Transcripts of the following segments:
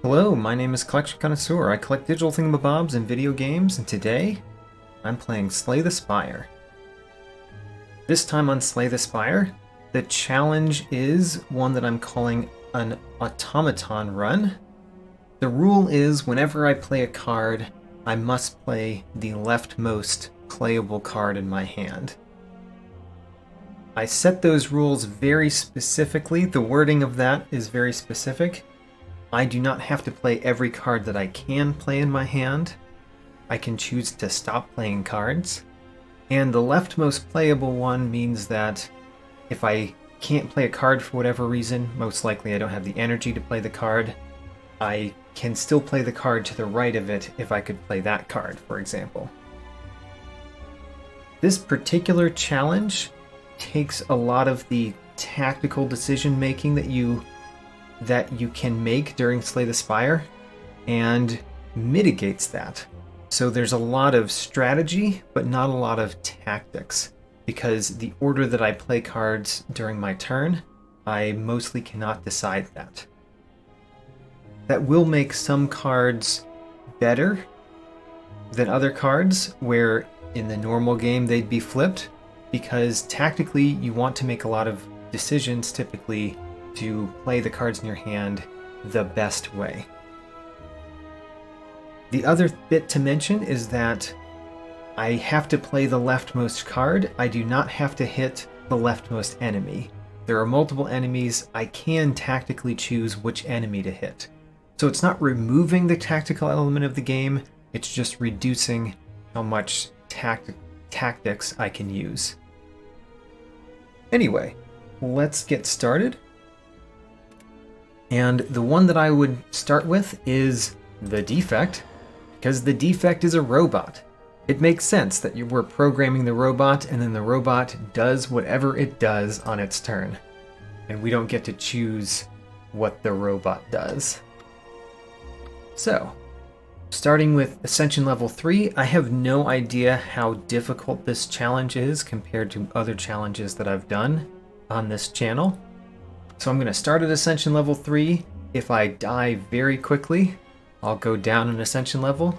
Hello, my name is Collection Connoisseur. I collect digital thingamabobs and video games, and today I'm playing Slay the Spire. This time on Slay the Spire, the challenge is one that I'm calling an Automaton Run. The rule is whenever I play a card, I must play the leftmost playable card in my hand. I set those rules very specifically. The wording of that is very specific. I do not have to play every card that I can play in my hand. I can choose to stop playing cards. And the leftmost playable one means that if I can't play a card for whatever reason, most likely I don't have the energy to play the card, I can still play the card to the right of it if I could play that card, for example. This particular challenge takes a lot of the tactical decision making that you can make during Slay the Spire and mitigates that. So there's a lot of strategy, but not a lot of tactics, because the order that I play cards during my turn, I mostly cannot decide that. That will make some cards better than other cards, where in the normal game they'd be flipped, because tactically you want to make a lot of decisions typically to play the cards in your hand the best way. The other bit to mention is that I have to play the leftmost card. I do not have to hit the leftmost enemy. There are multiple enemies. I can tactically choose which enemy to hit. So it's not removing the tactical element of the game, it's just reducing how much tactics I can use. Anyway, let's get started. And the one that I would start with is the Defect, because the Defect is a robot. It makes sense that you were programming the robot, and then the robot does whatever it does on its turn. And we don't get to choose what the robot does. So, starting with Ascension Level 3, I have no idea how difficult this challenge is compared to other challenges that I've done on this channel. So I'm going to start at Ascension Level 3. If I die very quickly, I'll go down an Ascension level.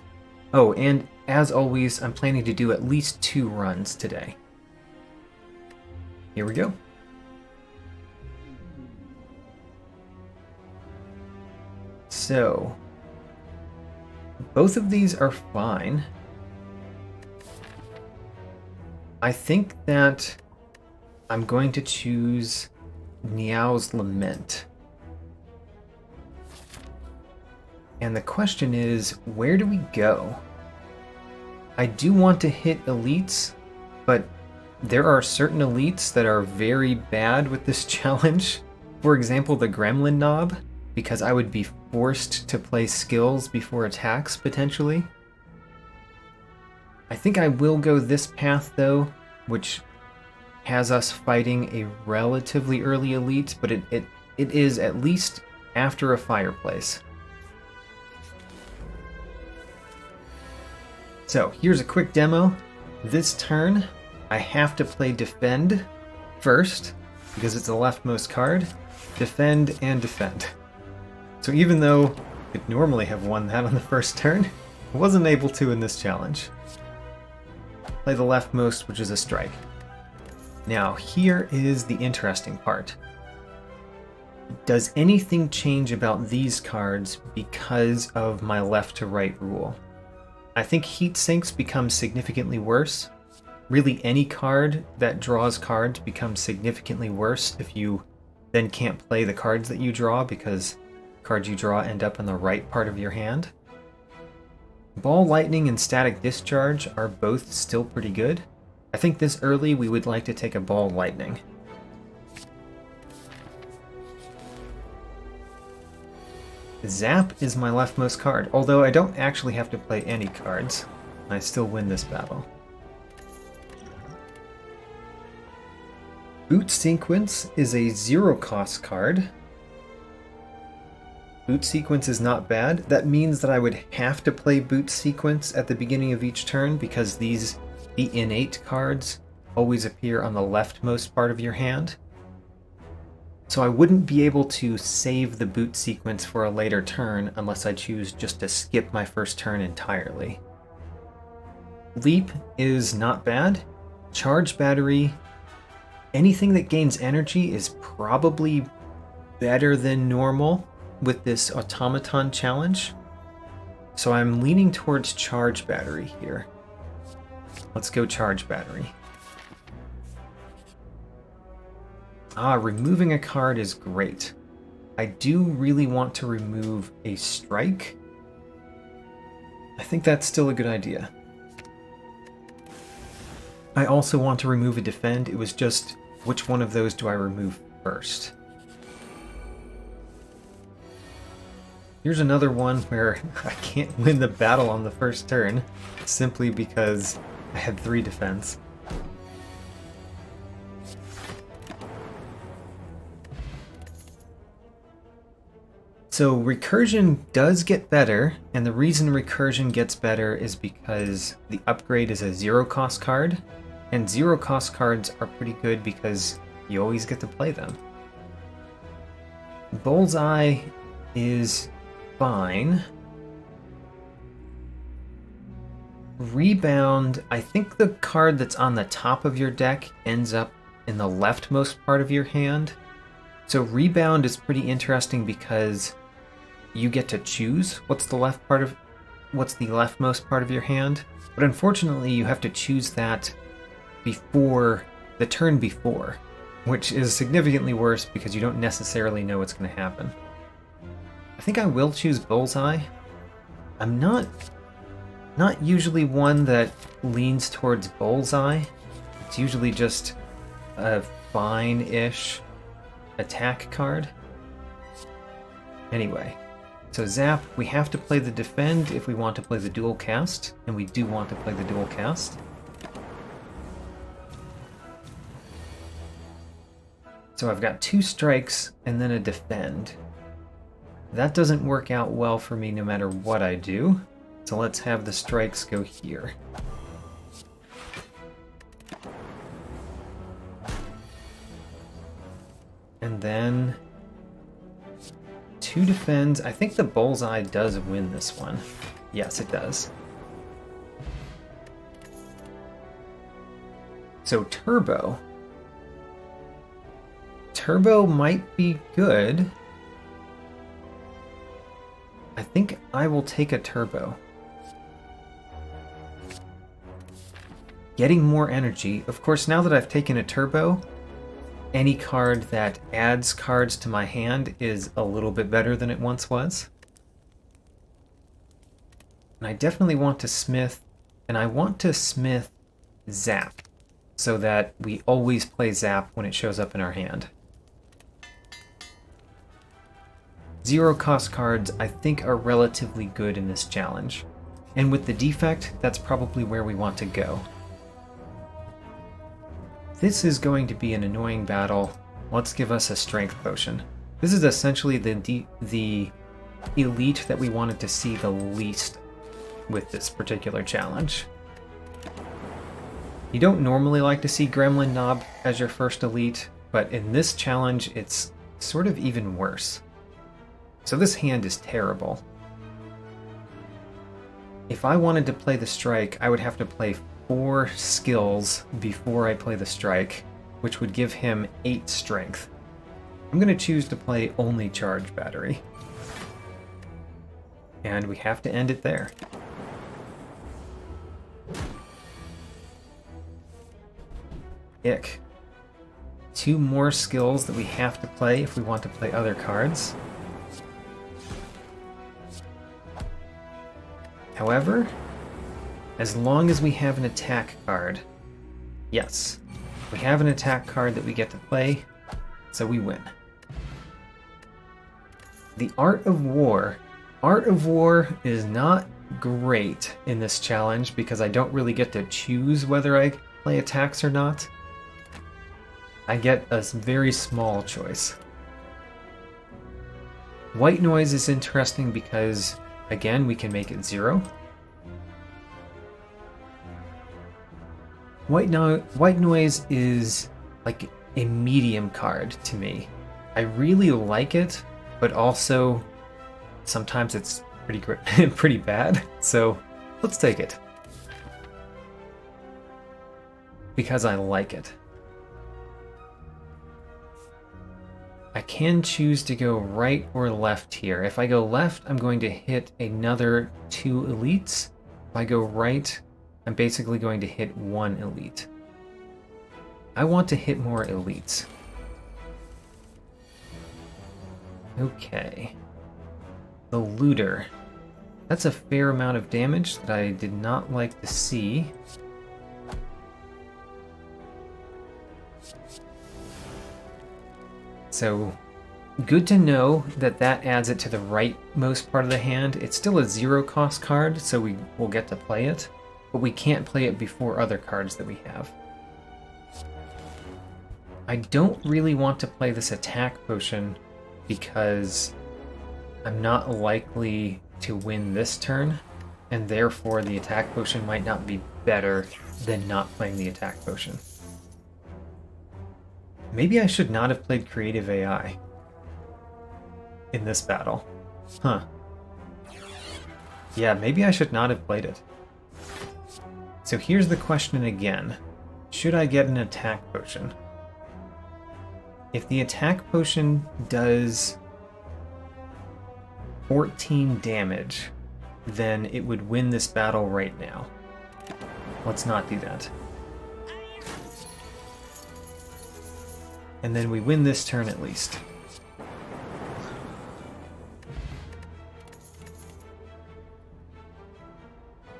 Oh, and as always, I'm planning to do at least 2 runs today. Here we go. So, both of these are fine. I think that I'm going to choose Niao's Lament. And the question is, where do we go? I do want to hit elites, but there are certain elites that are very bad with this challenge. For example, the Gremlin Knob, because I would be forced to play skills before attacks, potentially. I think I will go this path, though, which has us fighting a relatively early elite, but it is at least after a fireplace. So here's a quick demo. This turn, I have to play Defend first, because it's the leftmost card. Defend and Defend. So even though I'd normally have won that on the first turn, I wasn't able to in this challenge. Play the leftmost, which is a strike. Now, here is the interesting part. Does anything change about these cards because of my left to right rule? I think heat sinks become significantly worse. Really, any card that draws cards becomes significantly worse if you then can't play the cards that you draw, because cards you draw end up in the right part of your hand. Ball Lightning and Static Discharge are both still pretty good. I think this early we would like to take a Ball Lightning. Zap is my leftmost card, although I don't actually have to play any cards. I still win this battle. Boot Sequence is a 0-cost card. Boot Sequence is not bad. That means that I would have to play Boot Sequence at the beginning of each turn, because the innate cards always appear on the leftmost part of your hand. So I wouldn't be able to save the boot sequence for a later turn unless I choose just to skip my first turn entirely. Leap is not bad. Charge battery, anything that gains energy is probably better than normal with this automaton challenge. So I'm leaning towards charge battery here. Let's go charge battery. Removing a card is great. I do really want to remove a strike. I think that's still a good idea. I also want to remove a defend. It was just, which one of those do I remove first? Here's another one where I can't win the battle on the first turn, simply because I had 3 defense. So recursion does get better, and the reason recursion gets better is because the upgrade is a 0-cost card, and 0-cost cards are pretty good because you always get to play them. Bullseye is fine. Rebound, I think the card that's on the top of your deck ends up in the leftmost part of your hand. So Rebound is pretty interesting because you get to choose what's the leftmost part of your hand, but unfortunately you have to choose that before the turn before, which is significantly worse because you don't necessarily know what's going to happen. I think I will choose Bullseye. I'm not usually one that leans towards Bullseye. It's usually just a fine-ish attack card. Anyway, so Zap, we have to play the Defend if we want to play the dual cast, and we do want to play the dual cast. So I've got 2 strikes and then a Defend. That doesn't work out well for me no matter what I do, so let's have the strikes go here. And then 2 defends. I think the Bullseye does win this one. Yes, it does. So Turbo. Turbo might be good. I think I will take a Turbo. Getting more energy. Of course, now that I've taken a Turbo, any card that adds cards to my hand is a little bit better than it once was. And I definitely want to smith, and I want to smith Zap, so that we always play Zap when it shows up in our hand. 0-cost cards, I think, are relatively good in this challenge. And with the Defect, that's probably where we want to go. This is going to be an annoying battle. Let's give us a Strength Potion. This is essentially the elite that we wanted to see the least with this particular challenge. You don't normally like to see Gremlin Knob as your first elite, but in this challenge it's sort of even worse. So this hand is terrible. If I wanted to play the strike, I would have to play 4 skills before I play the strike, which would give him 8 strength. I'm going to choose to play only charge battery. And we have to end it there. Ick. 2 more skills that we have to play if we want to play other cards. However, as long as we have an attack card, yes, we have an attack card that we get to play, so we win. The Art of War. Art of War is not great in this challenge because I don't really get to choose whether I play attacks or not. I get a very small choice. White Noise is interesting because, again, we can make it 0. White Noise is like a medium card to me. I really like it, but also sometimes it's pretty bad. So let's take it. Because I like it. I can choose to go right or left here. If I go left, I'm going to hit another 2 elites. If I go right, I'm basically going to hit 1 elite. I want to hit more elites. Okay. The looter. That's a fair amount of damage that I did not like to see. So, good to know that that adds it to the rightmost part of the hand. It's still a 0-cost card, so we will get to play it, but we can't play it before other cards that we have. I don't really want to play this attack potion because I'm not likely to win this turn, and therefore the attack potion might not be better than not playing the attack potion. Maybe I should not have played Creative AI in this battle. Huh. Yeah, maybe I should not have played it. So here's the question again. Should I get an attack potion? If the attack potion does 14 damage, then it would win this battle right now. Let's not do that. And then we win this turn at least.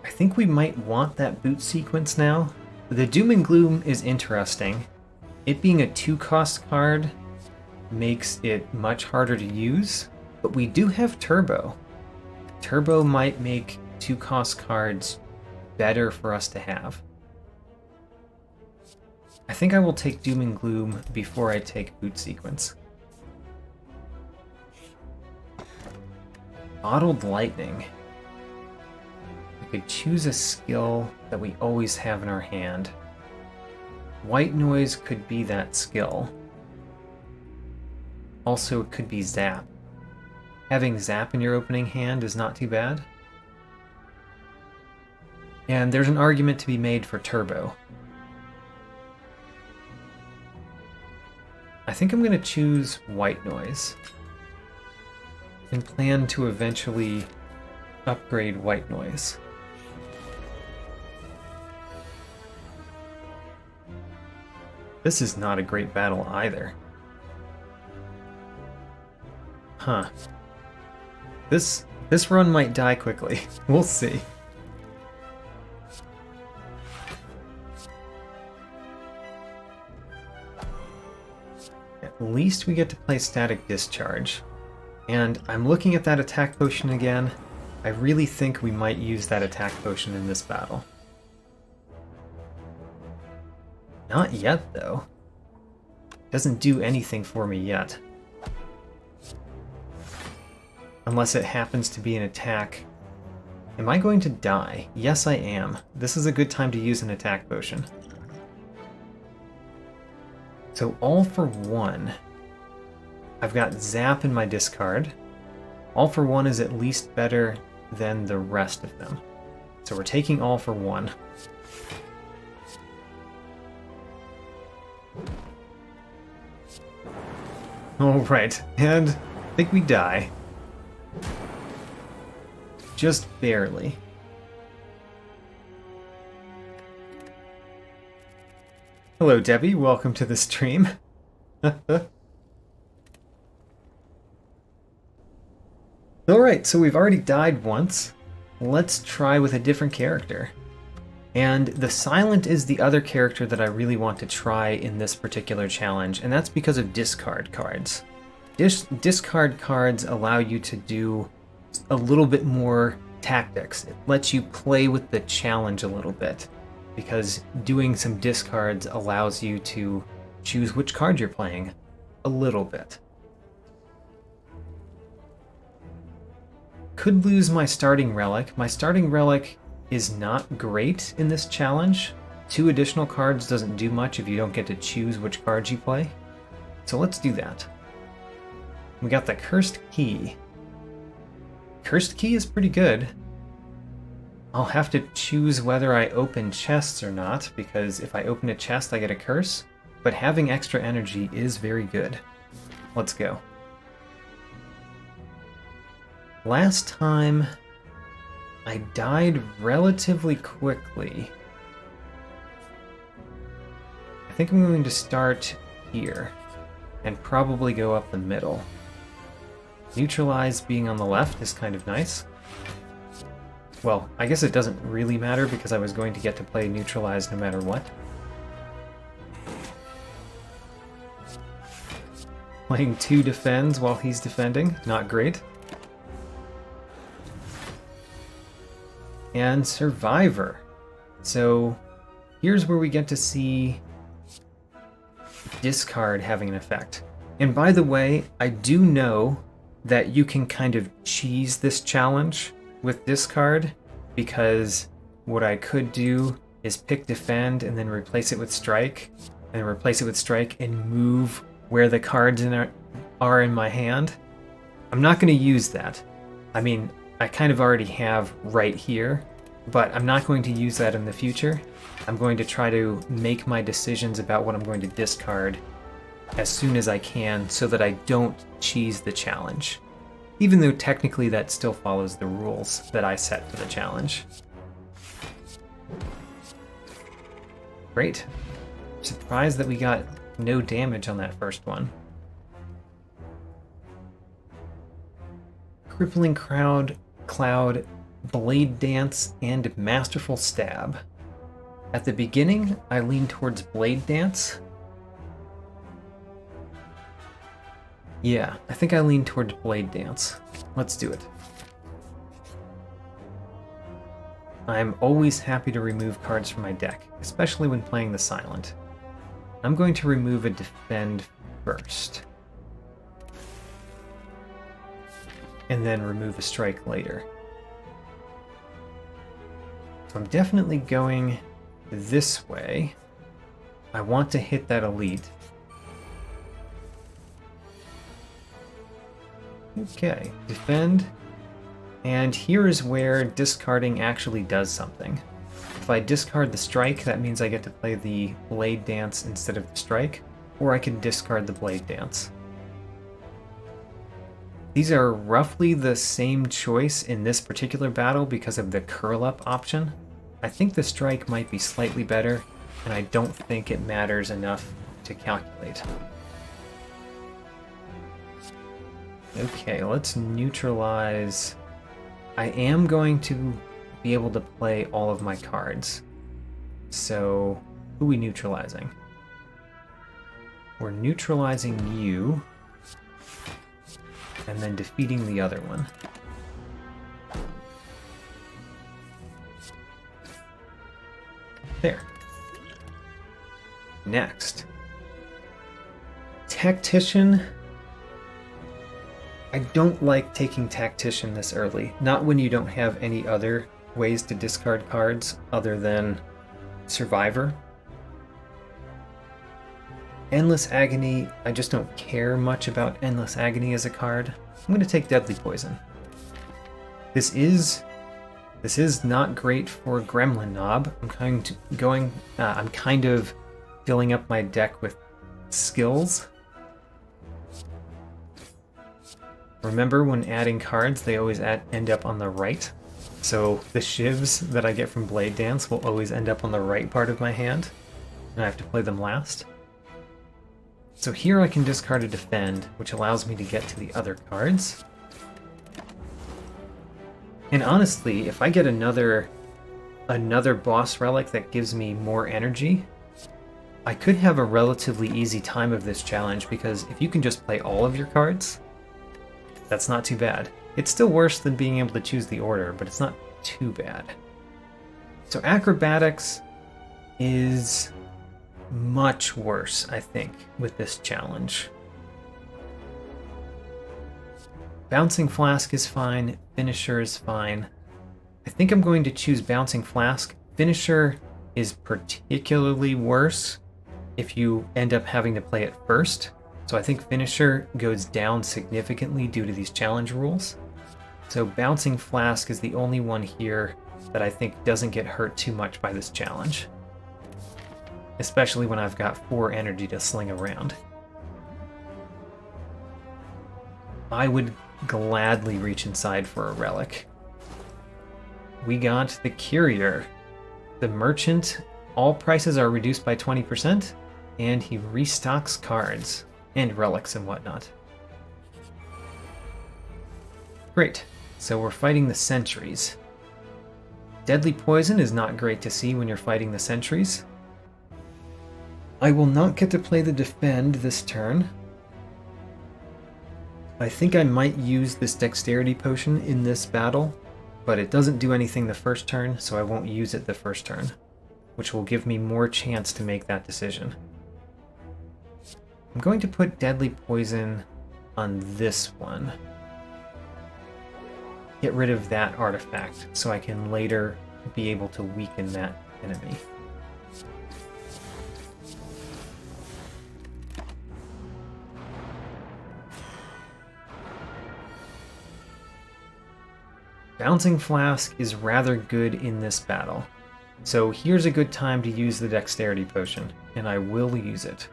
I think we might want that boot sequence now. The Doom and Gloom is interesting. It being a 2-cost card makes it much harder to use, but we do have Turbo. Turbo might make 2-cost cards better for us to have. I think I will take Doom and Gloom before I take Boot Sequence. Bottled Lightning. We could choose a skill that we always have in our hand. White Noise could be that skill. Also, it could be Zap. Having Zap in your opening hand is not too bad. And there's an argument to be made for Turbo. I think I'm going to choose White Noise and plan to eventually upgrade White Noise. This is not a great battle either. Huh. This run might die quickly. We'll see. At least we get to play Static Discharge. And I'm looking at that attack potion again. I really think we might use that attack potion in this battle. Not yet, though. Doesn't do anything for me yet. Unless it happens to be an attack. Am I going to die? Yes, I am. This is a good time to use an attack potion. So all for one. I've got Zap in my discard. All for one is at least better than the rest of them. So we're taking all for one. Alright, and I think we die. Just barely. Hello, Debbie. Welcome to the stream. Alright, so we've already died once. Let's try with a different character. And the Silent is the other character that I really want to try in this particular challenge, and that's because of discard cards. Discard cards allow you to do a little bit more tactics. It lets you play with the challenge a little bit, because doing some discards allows you to choose which card you're playing a little bit. Could lose my starting relic. My starting relic is not great in this challenge. 2 additional cards doesn't do much if you don't get to choose which cards you play. So let's do that. We got the Cursed Key. Cursed Key is pretty good. I'll have to choose whether I open chests or not, because if I open a chest, I get a curse. But having extra energy is very good. Let's go. Last time, I died relatively quickly. I think I'm going to start here, and probably go up the middle. Neutralize being on the left is kind of nice. Well, I guess it doesn't really matter because I was going to get to play Neutralize no matter what. Playing 2 defends while he's defending, not great. And Survivor. So here's where we get to see discard having an effect. And by the way, I do know that you can kind of cheese this challenge with discard, because what I could do is pick defend and then replace it with strike, and replace it with strike and move where the cards are in my hand. I'm not going to use that. I mean, I kind of already have right here, but I'm not going to use that in the future. I'm going to try to make my decisions about what I'm going to discard as soon as I can so that I don't cheese the challenge. Even though technically that still follows the rules that I set for the challenge. Great. Surprised that we got no damage on that first one. Crippling Cloud, Blade Dance, and Masterful Stab. At the beginning, I leaned towards Blade Dance. Yeah, I think I lean towards Blade Dance. Let's do it. I'm always happy to remove cards from my deck, especially when playing the Silent. I'm going to remove a Defend first. And then remove a Strike later. So I'm definitely going this way. I want to hit that Elite. Okay, defend. And here is where discarding actually does something. If I discard the strike, that means I get to play the Blade Dance instead of the strike, or I can discard the Blade Dance. These are roughly the same choice in this particular battle because of the curl up option. I think the strike might be slightly better, and I don't think it matters enough to calculate. Okay, let's neutralize. I am going to be able to play all of my cards. So, who are we neutralizing? We're neutralizing you, and then defeating the other one. There. Next. Tactician. I don't like taking Tactician this early. Not when you don't have any other ways to discard cards other than Survivor. Endless Agony, I just don't care much about Endless Agony as a card. I'm going to take Deadly Poison. This is not great for Gremlin Knob. I'm kind of filling up my deck with skills. Remember, when adding cards, they always end up on the right. So the shivs that I get from Blade Dance will always end up on the right part of my hand, and I have to play them last. So here I can discard a Defend, which allows me to get to the other cards. And honestly, if I get another boss relic that gives me more energy, I could have a relatively easy time of this challenge, because if you can just play all of your cards, that's not too bad. It's still worse than being able to choose the order, but it's not too bad. So Acrobatics is much worse, I think, with this challenge. Bouncing Flask is fine. Finisher is fine. I think I'm going to choose Bouncing Flask. Finisher is particularly worse if you end up having to play it first, So I think Finisher goes down significantly due to these challenge rules. So Bouncing Flask is the only one here that I think doesn't get hurt too much by this challenge. Especially when I've got 4 energy to sling around. I would gladly reach inside for a relic. We got the Courier. The Merchant, all prices are reduced by 20%, and he restocks cards and relics and whatnot. Great, so we're fighting the sentries. Deadly Poison is not great to see when you're fighting the sentries. I will not get to play the Defend this turn. I think I might use this Dexterity Potion in this battle, but it doesn't do anything the first turn, so I won't use it the first turn, which will give me more chance to make that decision. I'm going to put Deadly Poison on this one. Get rid of that artifact, so I can later be able to weaken that enemy. Bouncing Flask is rather good in this battle, so here's a good time to use the Dexterity Potion, and I will use it.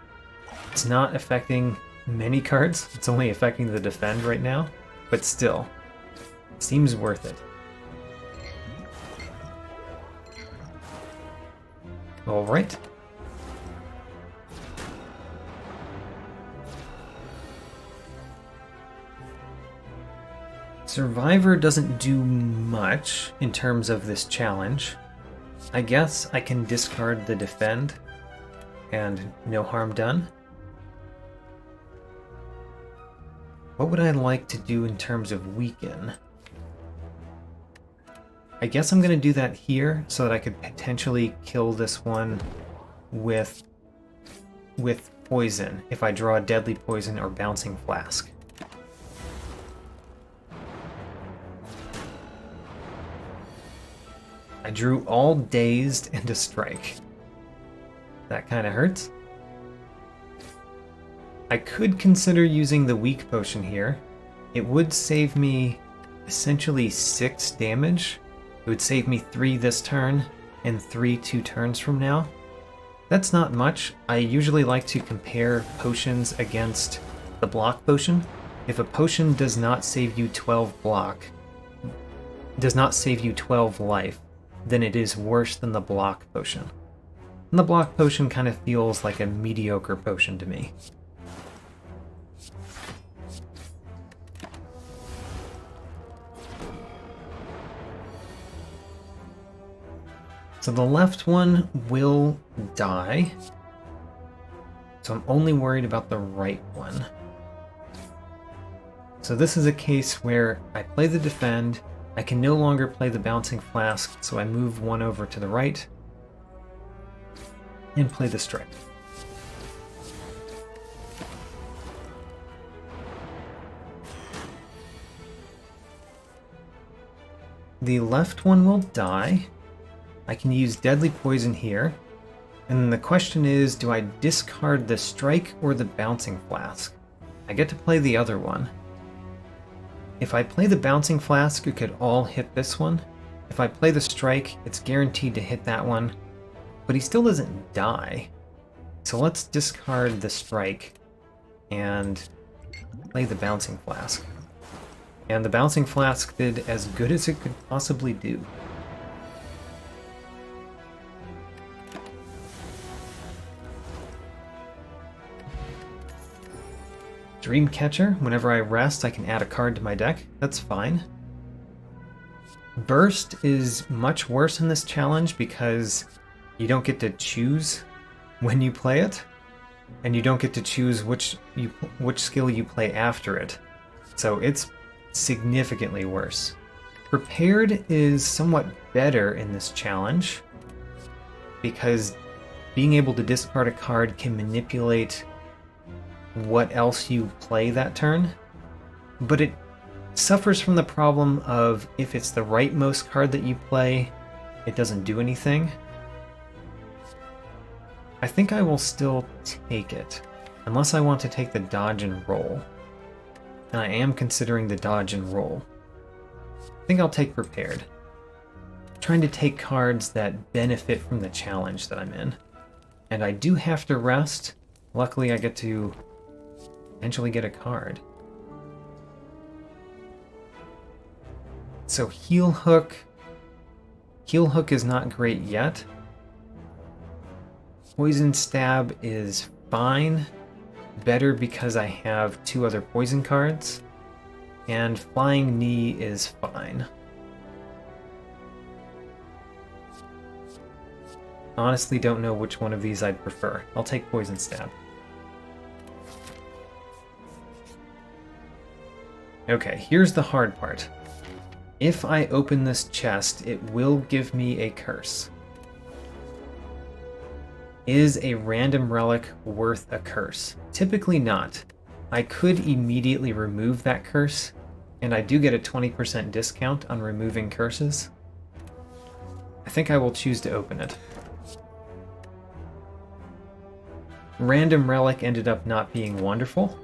It's not affecting many cards, it's only affecting the Defend right now, but still, it seems worth it. Alright. Survivor doesn't do much in terms of this challenge. I guess I can discard the Defend and no harm done. What would I like to do in terms of weaken? I guess I'm going to do that here so that I could potentially kill this one with poison if I draw a Deadly Poison or Bouncing Flask. I drew all Dazed and a Strike. That kind of hurts. I could consider using the Weak Potion here. It would save me essentially 6 damage. It would save me 3 this turn and 3 2 turns from now. That's not much. I usually like to compare potions against the block potion. If a potion does not save you 12 life, then it is worse than the block potion. And the block potion kind of feels like a mediocre potion to me. So the left one will die. So I'm only worried about the right one. So this is a case where I play the Defend, I can no longer play the Bouncing Flask, so I move one over to the right and play the Strike. The left one will die. I can use Deadly Poison here. And then the question is, do I discard the Strike or the Bouncing Flask? I get to play the other one. If I play the Bouncing Flask, it could all hit this one. If I play the Strike, it's guaranteed to hit that one. But he still doesn't die. So let's discard the Strike and play the Bouncing Flask. And the Bouncing Flask did as good as it could possibly do. Dreamcatcher, whenever I rest, I can add a card to my deck. That's fine. Burst is much worse in this challenge because you don't get to choose when you play it, and you don't get to choose which skill you play after it. So it's significantly worse. Prepared is somewhat better in this challenge because being able to discard a card can manipulate what else you play that turn, but it suffers from the problem of if it's the rightmost card that you play, it doesn't do anything. I think I will still take it. Unless I want to take the dodge and roll. And I am considering the dodge and roll. I think I'll take prepared. I'm trying to take cards that benefit from the challenge that I'm in. And I do have to rest. Luckily, I get to eventually get a card. So Heel Hook. Heel Hook is not great yet. Poison Stab is fine. Better because I have 2 other poison cards. And Flying Knee is fine. Honestly, don't know which one of these I'd prefer. I'll take Poison Stab. Okay, here's the hard part. If I open this chest, it will give me a curse. Is a random relic worth a curse? Typically not. I could immediately remove that curse, and I do get a 20% discount on removing curses. I think I will choose to open it. Random relic ended up not being wonderful,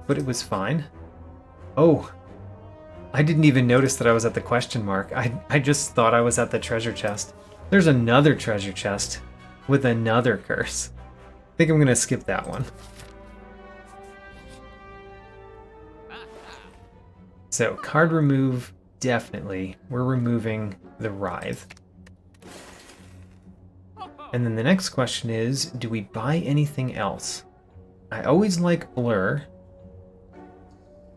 but it was fine. Oh, I didn't even notice that I was at the question mark. I just thought I was at the treasure chest. There's another treasure chest with another curse. I think I'm going to skip that one. So, card remove, definitely. We're removing the Writhe. And then the next question is, do we buy anything else? I always like Blur.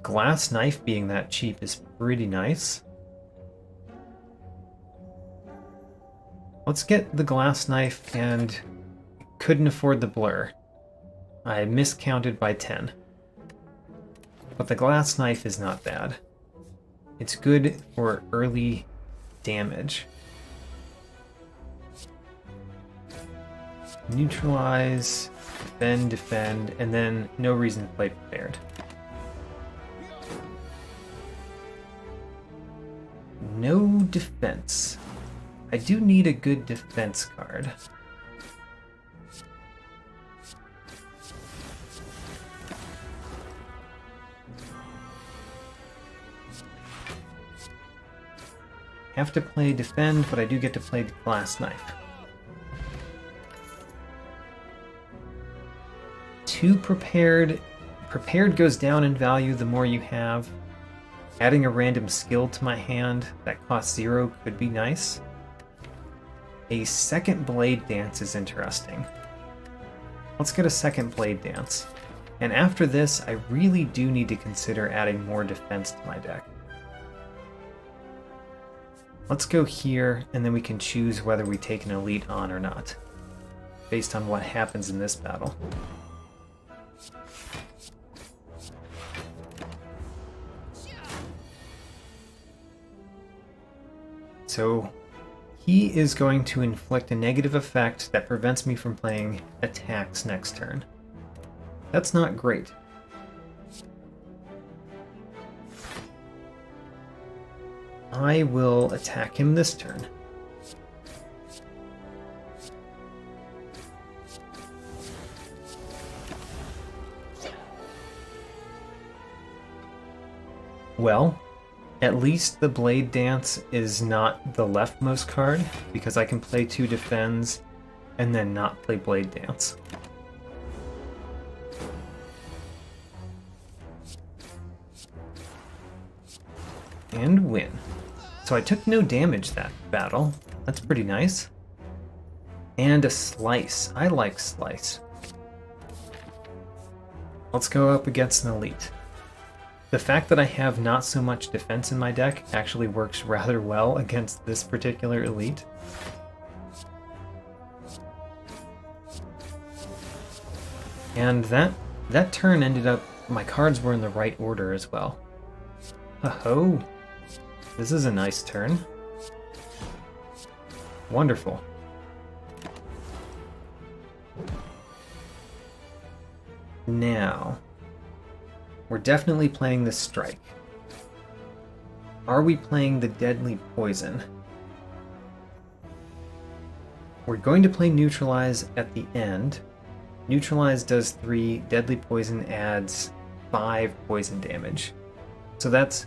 Glass Knife being that cheap is pretty nice. Let's get the Glass Knife, and couldn't afford the Blur. I miscounted by 10. But the Glass Knife is not bad. It's good for early damage. Neutralize, defend, and then no reason to play prepared. No defense. I do need a good defense card. Have to play defend, but I do get to play the Glass Knife. 2 prepared. Prepared goes down in value the more you have. Adding a random skill to my hand that costs 0 could be nice. A second Blade Dance is interesting. Let's get a second Blade Dance. And after this, I really do need to consider adding more defense to my deck. Let's go here, and then we can choose whether we take an elite on or not, based on what happens in this battle. So he is going to inflict a negative effect that prevents me from playing attacks next turn. That's not great. I will attack him this turn. Well, at least the Blade Dance is not the leftmost card, because I can play 2 defends and then not play Blade Dance. And win. So I took no damage that battle. That's pretty nice. And a Slice. I like Slice. Let's go up against an elite. The fact that I have not so much defense in my deck actually works rather well against this particular elite. And that turn ended up, my cards were in the right order as well. Ho-ho! This is a nice turn. Wonderful. Now, we're definitely playing the Strike. Are we playing the Deadly Poison? We're going to play Neutralize at the end, Neutralize does 3, deadly poison adds 5 poison damage. So that's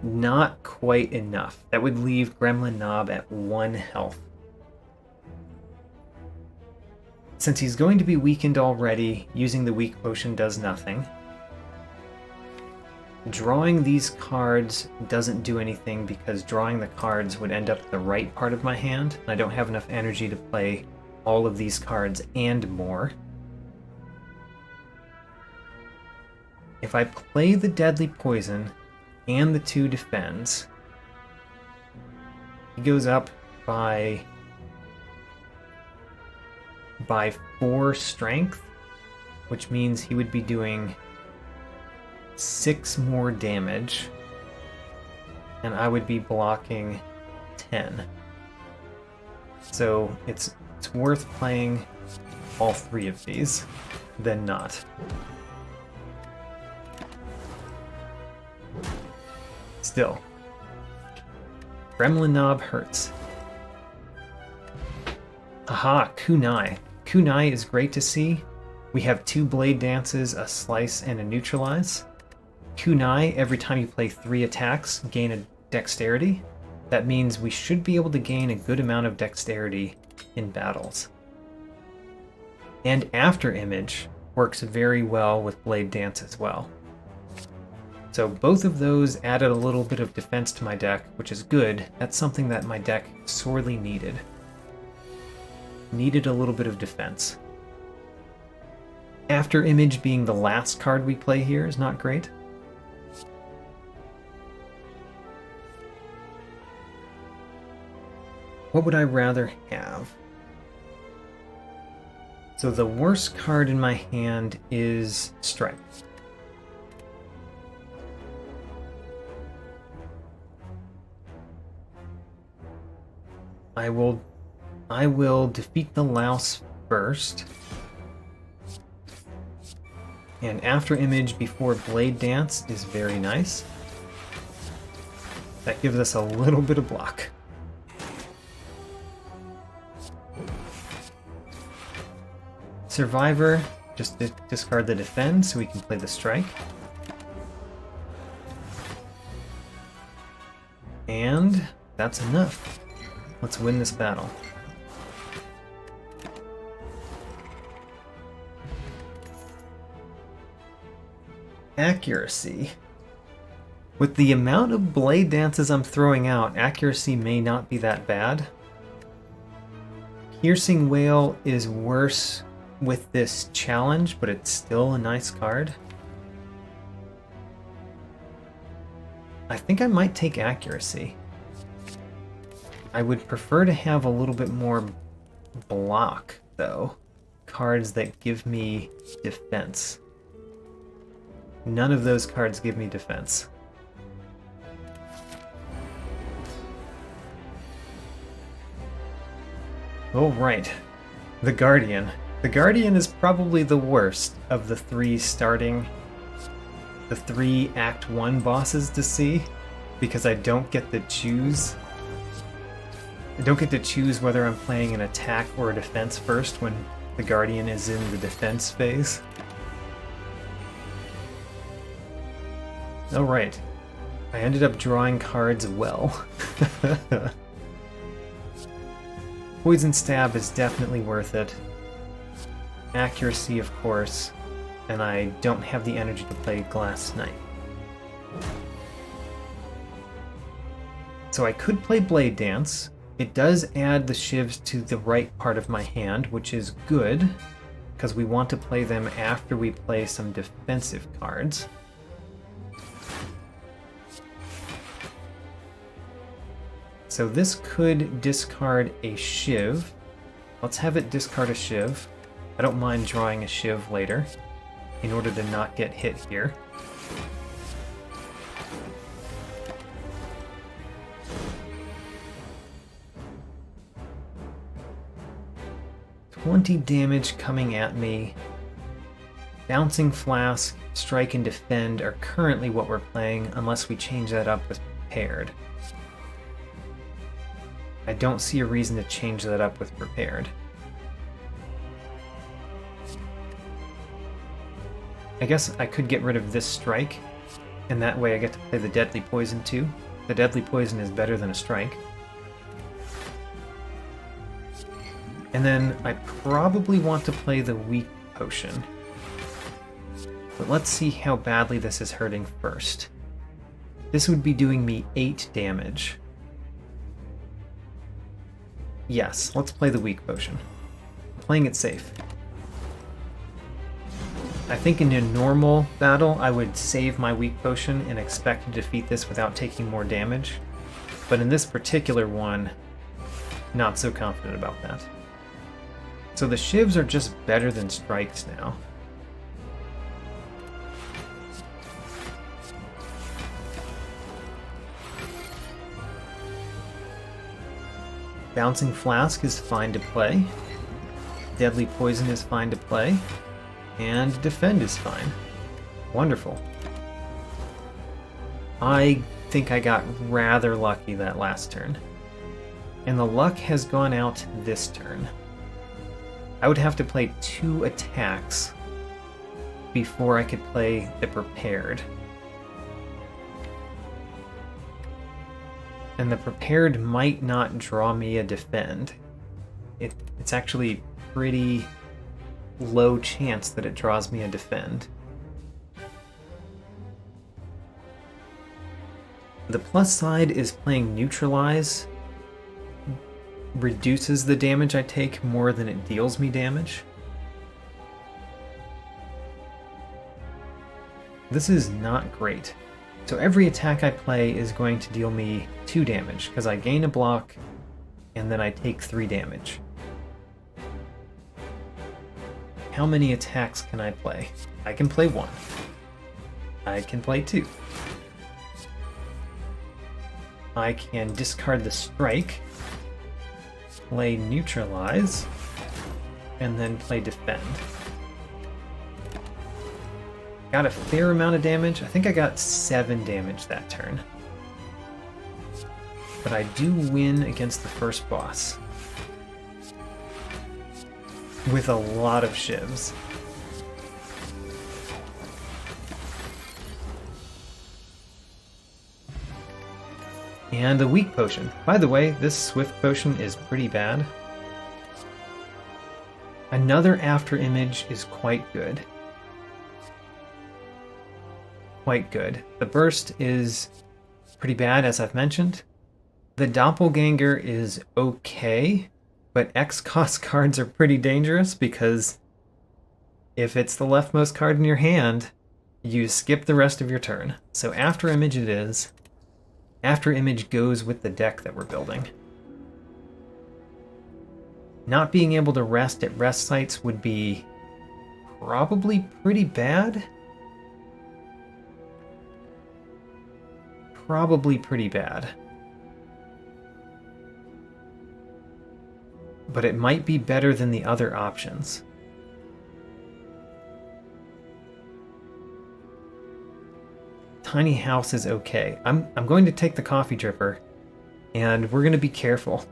not quite enough. That would leave Gremlin Knob at 1 health. Since he's going to be weakened already, using the weak potion does nothing. Drawing these cards doesn't do anything because drawing the cards would end up at the right part of my hand, and I don't have enough energy to play all of these cards and more. If I play the deadly poison and the 2 defends, he goes up by 4 strength, which means he would be doing 6 more damage, and I would be blocking 10. So it's worth playing all 3 of these than not. Still, Gremlin Knob hurts. Aha, Kunai. Kunai is great to see. We have 2 blade dances, a slice, and a neutralize. Kunai, every time you play 3 attacks, gain a dexterity. That means we should be able to gain a good amount of dexterity in battles. And After Image works very well with blade dance as well. So both of those added a little bit of defense to my deck, which is good. That's something that my deck sorely needed. Needed a little bit of defense. After Image being the last card we play here is not great. What would I rather have? So the worst card in my hand is Strike. I will defeat the louse first. And After Image before Blade Dance is very nice. That gives us a little bit of block. Survivor, just discard the Defend so we can play the Strike. And that's enough. Let's win this battle. Accuracy. With the amount of blade dances I'm throwing out, accuracy may not be that bad. Piercing Wail is worse with this challenge, but it's still a nice card. I think I might take accuracy. I would prefer to have a little bit more block, though. Cards that give me defense. None of those cards give me defense. Oh, right. The Guardian. The Guardian is probably the worst of the 3 starting... the 3 Act 1 bosses to see, because I don't get to choose... I don't get to choose whether I'm playing an attack or a defense first when the Guardian is in the defense phase. Oh right, I ended up drawing cards well. Poison Stab is definitely worth it. Accuracy, of course, and I don't have the energy to play Glass Knight. So I could play Blade Dance. It does add the shivs to the right part of my hand, which is good, because we want to play them after we play some defensive cards. So this could discard a shiv. Let's have it discard a shiv. I don't mind drawing a shiv later, in order to not get hit here. $20 damage coming at me. Bouncing Flask, Strike, and Defend are currently what we're playing, unless we change that up with Prepared. I don't see a reason to change that up with Prepared. I guess I could get rid of this strike, and that way I get to play the deadly poison too. The deadly poison is better than a strike. And then I probably want to play the weak potion. But let's see how badly this is hurting first. This would be doing me 8 damage. Yes, let's play the weak potion. I'm playing it safe. I think in a normal battle, I would save my weak potion and expect to defeat this without taking more damage. But in this particular one, not so confident about that. So the shivs are just better than strikes now. Bouncing Flask is fine to play. Deadly Poison is fine to play. And Defend is fine. Wonderful. I think I got rather lucky that last turn. And the luck has gone out this turn. I would have to play 2 attacks before I could play the Prepared. And the Prepared might not draw me a Defend. It's actually pretty low chance that it draws me a Defend. The plus side is playing Neutralize reduces the damage I take more than it deals me damage. This is not great. So every attack I play is going to deal me 2 damage, because I gain a block, and then I take 3 damage. How many attacks can I play? I can play 1. I can play 2. I can discard the Strike, play Neutralize, and then play Defend. Got a fair amount of damage. I think I got 7 damage that turn. But I do win against the first boss. With a lot of shivs. And a weak potion. By the way, this swift potion is pretty bad. Another after image is quite good. Quite good. The burst is pretty bad, as I've mentioned. The doppelganger is okay, but X-cost cards are pretty dangerous because if it's the leftmost card in your hand, you skip the rest of your turn. So after image it is. After image goes with the deck that we're building. Not being able to rest at rest sites would be probably pretty bad. Probably pretty bad. But it might be better than the other options. Tiny house is okay. I'm going to take the coffee dripper, and we're going to be careful.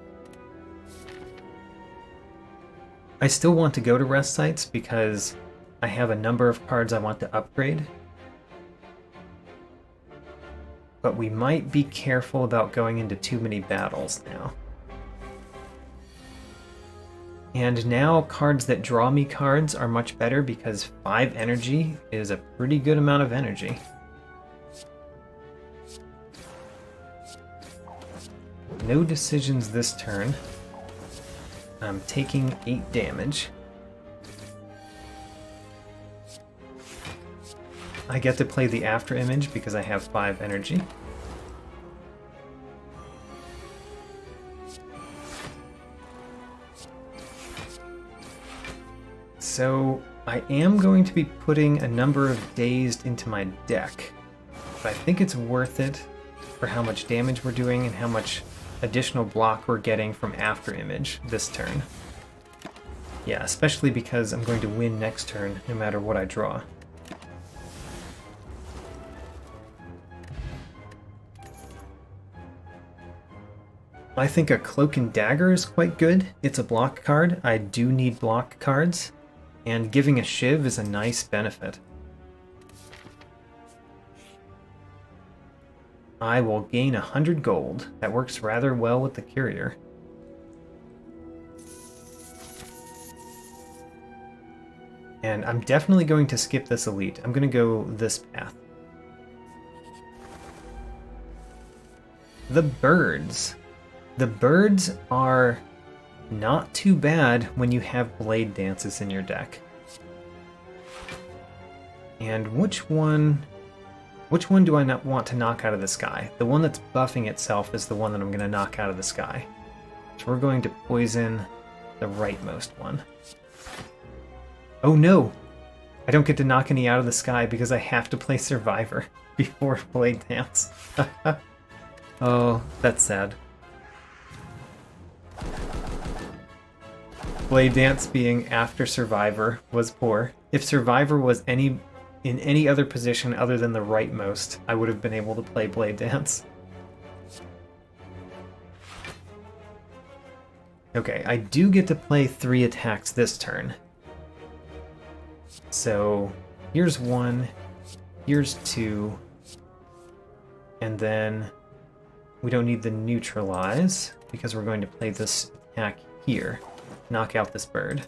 I still want to go to rest sites because I have a number of cards I want to upgrade. But we might be careful about going into too many battles now. And now cards that draw me cards are much better because 5 energy is a pretty good amount of energy. No decisions this turn. I'm taking 8 damage. I get to play the after image because I have 5 energy. So I am going to be putting a number of dazed into my deck, but I think it's worth it for how much damage we're doing and how much additional block we're getting from after image this turn. Yeah, especially because I'm going to win next turn no matter what I draw. I think a Cloak and Dagger is quite good. It's a block card. I do need block cards, and giving a Shiv is a nice benefit. I will gain 100 gold. That works rather well with the courier. And I'm definitely going to skip this elite. I'm going to go this path. The birds. The birds are not too bad when you have blade dances in your deck. And which one do I not want to knock out of the sky? The one that's buffing itself is the one that I'm going to knock out of the sky. So we're going to poison the rightmost one. Oh no! I don't get to knock any out of the sky because I have to play Survivor before Blade Dance. Oh, that's sad. Blade Dance being after Survivor was poor. If Survivor was in any other position other than the rightmost, I would have been able to play Blade Dance. Okay, I do get to play 3 attacks this turn. So here's 1, here's 2, and then we don't need the neutralize because we're going to play this attack here. Knock out this bird.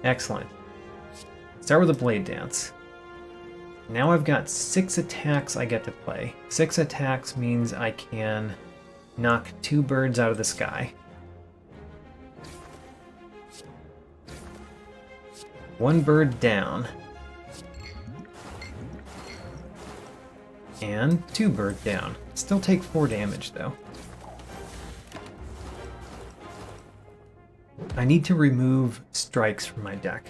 Excellent. Start with a Blade Dance. Now I've got 6 attacks I get to play. 6 attacks means I can knock 2 birds out of the sky. 1 bird down. And 2 bird down. Still take 4 damage though. I need to remove strikes from my deck.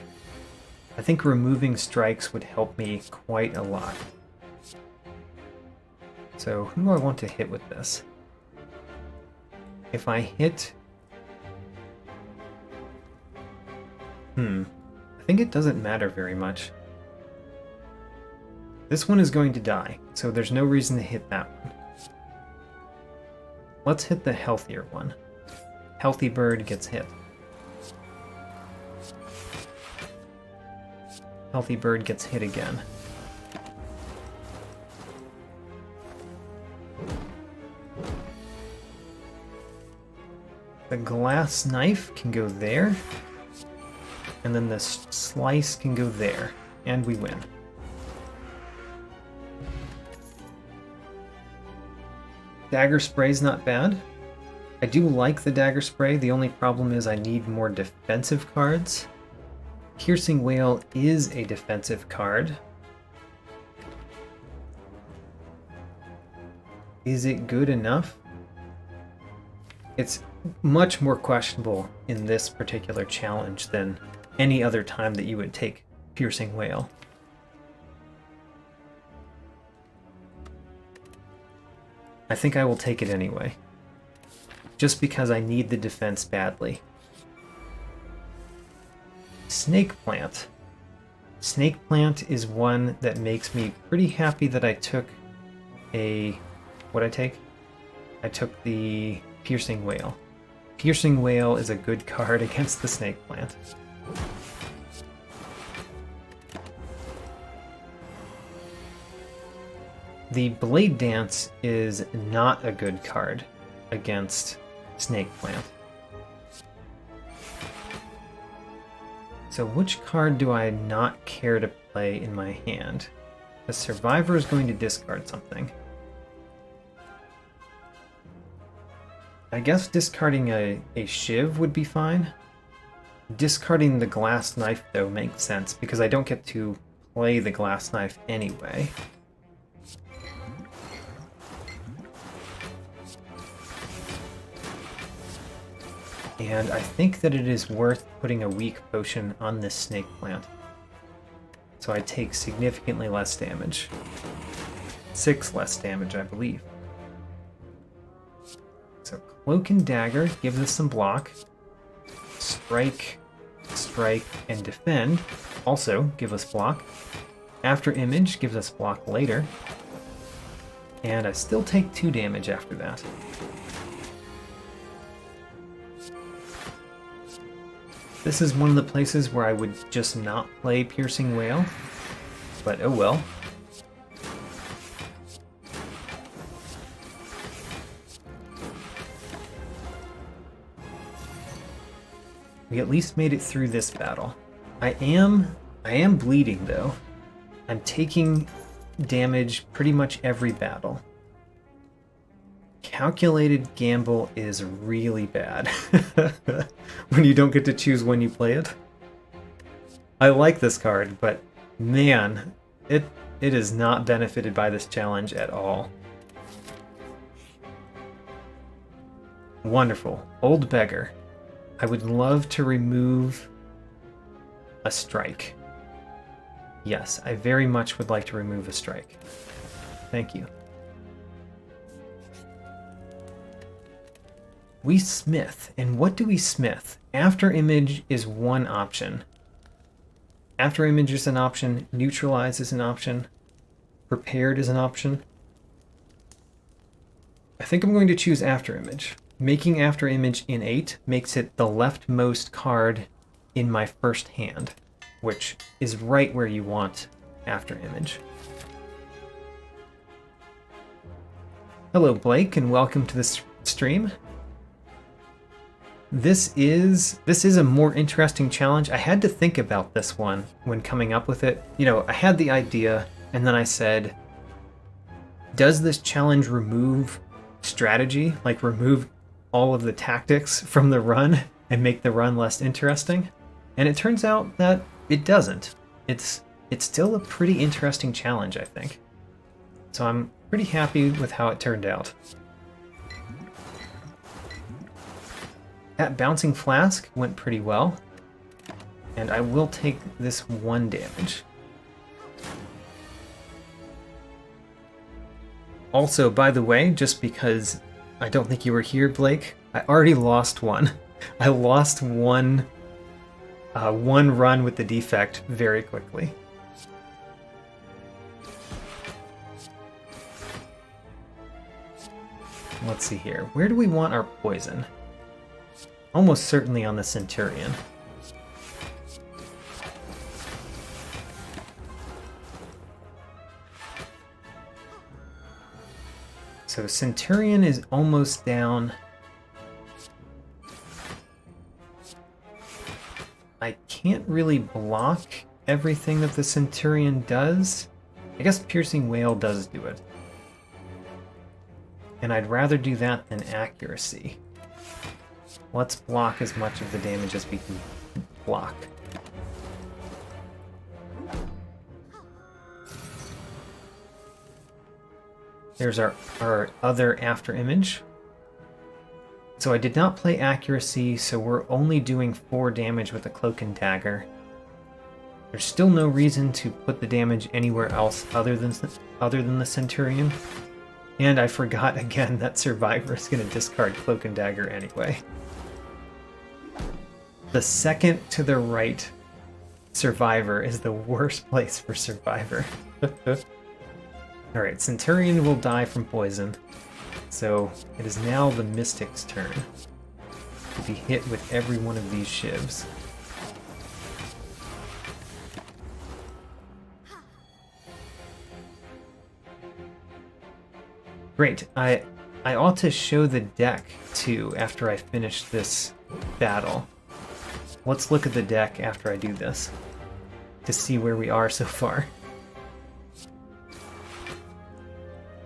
I think removing strikes would help me quite a lot. So who do I want to hit with this? If I hit... I think it doesn't matter very much. This one is going to die, so there's no reason to hit that one. Let's hit the healthier one. Healthy bird gets hit. Healthy bird gets hit again. The glass knife can go there, and then the slice can go there, and we win. Dagger spray's not bad. I do like the dagger spray. The only problem is I need more defensive cards. Piercing Whale is a defensive card. Is it good enough? It's much more questionable in this particular challenge than any other time that you would take Piercing Whale. I think I will take it anyway, just because I need the defense badly. Snake Plant. Snake Plant is one that makes me pretty happy that I took a... What'd I take? I took the Piercing Whale. Piercing Whale is a good card against the Snake Plant. The Blade Dance is not a good card against Snake Plant. So which card do I not care to play in my hand? The Survivor is going to discard something. I guess discarding a Shiv would be fine. Discarding the Glass Knife, though, makes sense, because I don't get to play the Glass Knife anyway. And I think that it is worth putting a weak potion on this Snake Plant. So I take significantly less damage. 6 less damage, I believe. So Cloak and Dagger gives us some block. Strike, Strike, and Defend also give us block. After Image gives us block later. And I still take 2 damage after that. This is one of the places where I would just not play Piercing Wail, but oh well. We at least made it through this battle. I am bleeding though. I'm taking damage pretty much every battle. Calculated Gamble is really bad when you don't get to choose when you play it. I like this card, but man, it is not benefited by this challenge at all. Wonderful. Old Beggar. I would love to remove a strike. Yes, I very much would like to remove a strike. Thank you. We smith, and what do we smith? After image is one option. After image is an option, neutralize is an option, prepared is an option. I think I'm going to choose after image. Making after image innate makes it the leftmost card in my first hand, which is right where you want after image. Hello Blake, and welcome to the stream. This is a more interesting challenge. I had to think about this one when coming up with it. You know, I had the idea, and then I said, does this challenge remove strategy? Like remove all of the tactics from the run and make the run less interesting? And it turns out that it doesn't. It's still a pretty interesting challenge, I think. So I'm pretty happy with how it turned out. That Bouncing Flask went pretty well, and I will take this 1 damage. Also, by the way, just because I don't think you were here, Blake, I already lost one. I lost one run with the defect very quickly. Let's see here. Where do we want our poison? Almost certainly on the Centurion. So Centurion is almost down. I can't really block everything that the Centurion does. I guess Piercing Wail does do it. And I'd rather do that than accuracy. Let's block as much of the damage as we can block. There's our other after image. So I did not play accuracy, so we're only doing 4 damage with the Cloak and Dagger. There's still no reason to put the damage anywhere else other than the Centurion. And I forgot again that Survivor is going to discard Cloak and Dagger anyway. The second to the right Survivor is the worst place for Survivor. Alright, Centurion will die from poison. So it is now the Mystic's turn to be hit with every one of these shivs. Great. I ought to show the deck too after I finish this battle. Let's look at the deck after I do this to see where we are so far.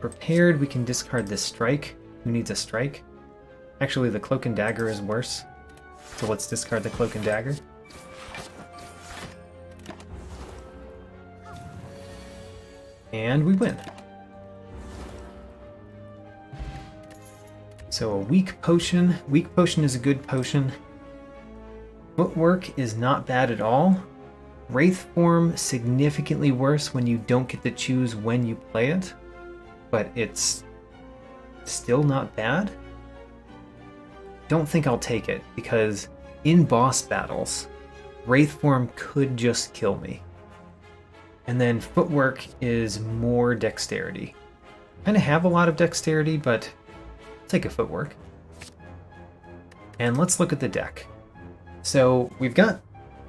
Prepared, we can discard this strike. Who needs a strike? Actually, the Cloak and Dagger is worse. So let's discard the Cloak and Dagger. And we win. So a weak potion. Weak potion is a good potion. Footwork is not bad at all. Wraith form significantly worse when you don't get to choose when you play it, but it's still not bad. Don't think I'll take it, because in boss battles, Wraith form could just kill me. And then footwork is more dexterity. I kind of have a lot of dexterity, but I'll take a footwork. And let's look at the deck. So we've got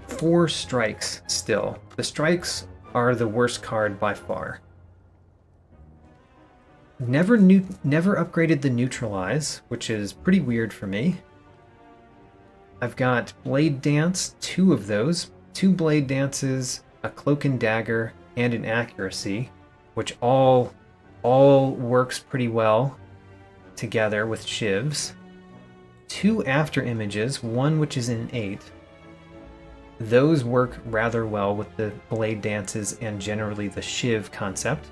4 strikes still. The strikes are the worst card by far. Never upgraded the neutralize, which is pretty weird for me. I've got Blade Dance, 2 of those. 2 Blade Dances, a Cloak and Dagger, and an Accuracy, which all works pretty well together with shivs. 2 After Images, 1 which is an 8. Those work rather well with the Blade Dances and generally the shiv concept.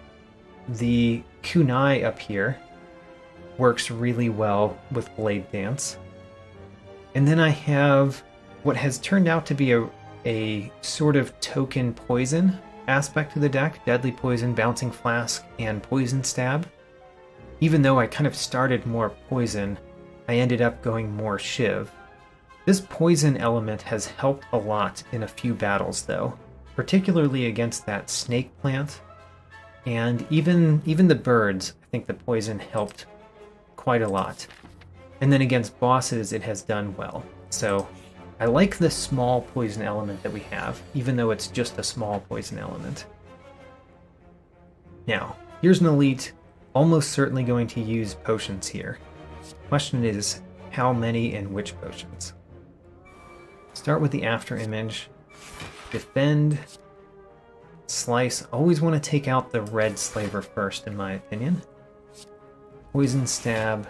The Kunai up here works really well with Blade Dance. And then I have what has turned out to be a sort of token poison aspect to the deck. Deadly Poison, Bouncing Flask, and Poison Stab. Even though I kind of started more poison, I ended up going more shiv. This poison element has helped a lot in a few battles though, particularly against that snake plant. And even the birds, I think the poison helped quite a lot. And then against bosses, it has done well. So I like the small poison element that we have, even though it's just a small poison element. Now, here's an elite, almost certainly going to use potions here. Question is, how many and which potions? Start with the After Image. Defend. Slice. Always want to take out the red slaver first, in my opinion. Poison Stab.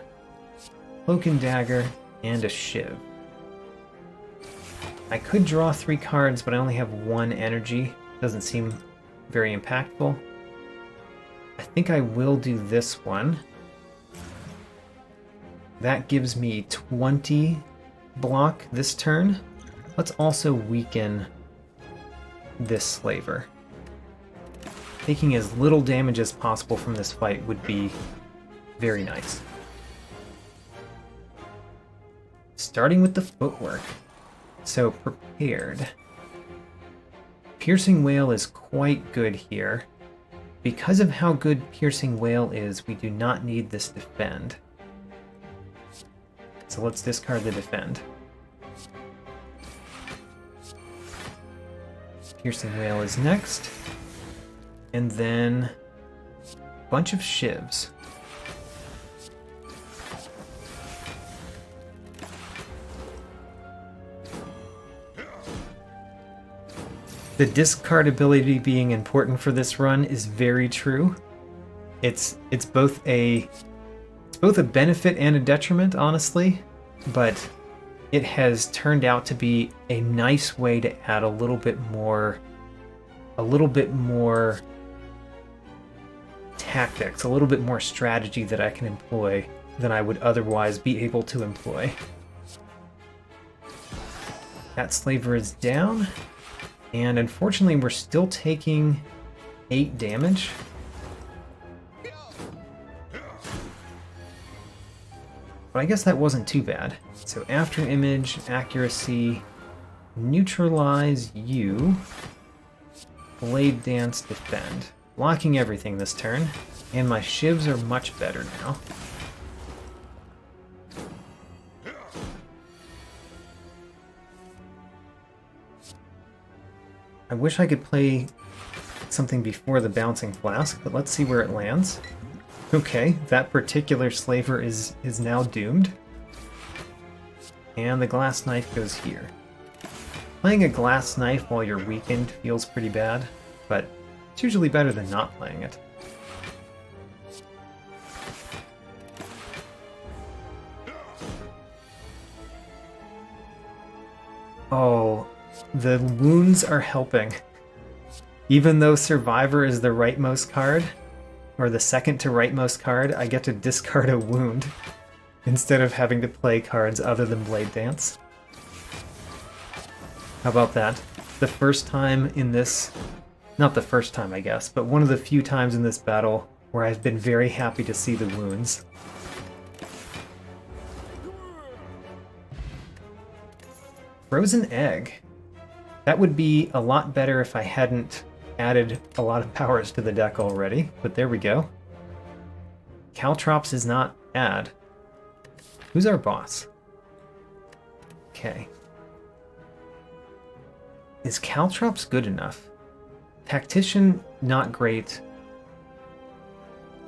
Cloak and Dagger. And a Shiv. I could draw 3 cards, but I only have 1 energy. Doesn't seem very impactful. I think I will do this one. That gives me 20 block this turn. Let's also weaken this slaver. Taking as little damage as possible from this fight would be very nice. Starting with the footwork. So prepared. Piercing Wail is quite good here. Because of how good Piercing Wail is, we do not need this defend. So let's discard the defend. Piercing Wail is next. And then a bunch of shivs. The discard ability being important for this run is very true. It's both a benefit and a detriment, honestly, but it has turned out to be a nice way to add a little bit more tactics, a little bit more strategy that I can employ than I would otherwise be able to employ. That slaver is down, and unfortunately we're still taking 8 damage. But I guess that wasn't too bad. So After Image, Accuracy, Neutralize you, Blade Dance, Defend. Blocking everything this turn, and my shivs are much better now. I wish I could play something before the Bouncing Flask, but let's see where it lands. Okay, that particular slaver is now doomed. And the Glass Knife goes here. Playing a Glass Knife while you're weakened feels pretty bad, but it's usually better than not playing it. Oh, the wounds are helping. Even though Survivor is the rightmost card, or the second to rightmost card, I get to discard a wound instead of having to play cards other than Blade Dance. How about that? The first time in this, not the first time I guess, but one of the few times in this battle where I've been very happy to see the wounds. Frozen Egg. That would be a lot better if I hadn't added a lot of powers to the deck already, but there we go. Caltrops is not bad. Who's our boss? Okay. Is Caltrops good enough? Tactician, not great.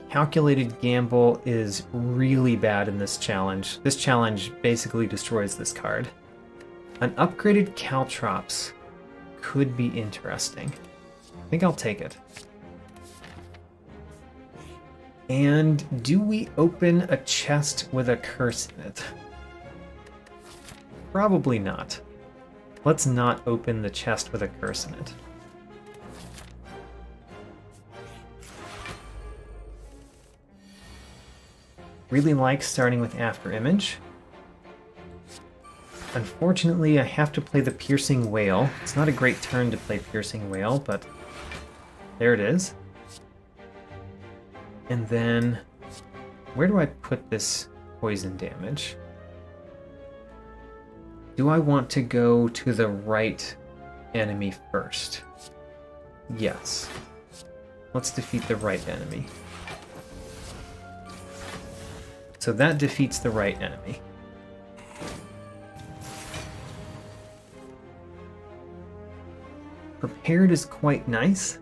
Calculated Gamble is really bad in this challenge. This challenge basically destroys this card. An upgraded Caltrops could be interesting. I think I'll take it. And do we open a chest with a curse in it? Probably not. Let's not open the chest with a curse in it. Really like starting with After Image. Unfortunately, I have to play the Piercing Whale. It's not a great turn to play Piercing Whale, but there it is. And then, where do I put this poison damage? Do I want to go to the right enemy first? Yes. Let's defeat the right enemy. So that defeats the right enemy. Prepared is quite nice.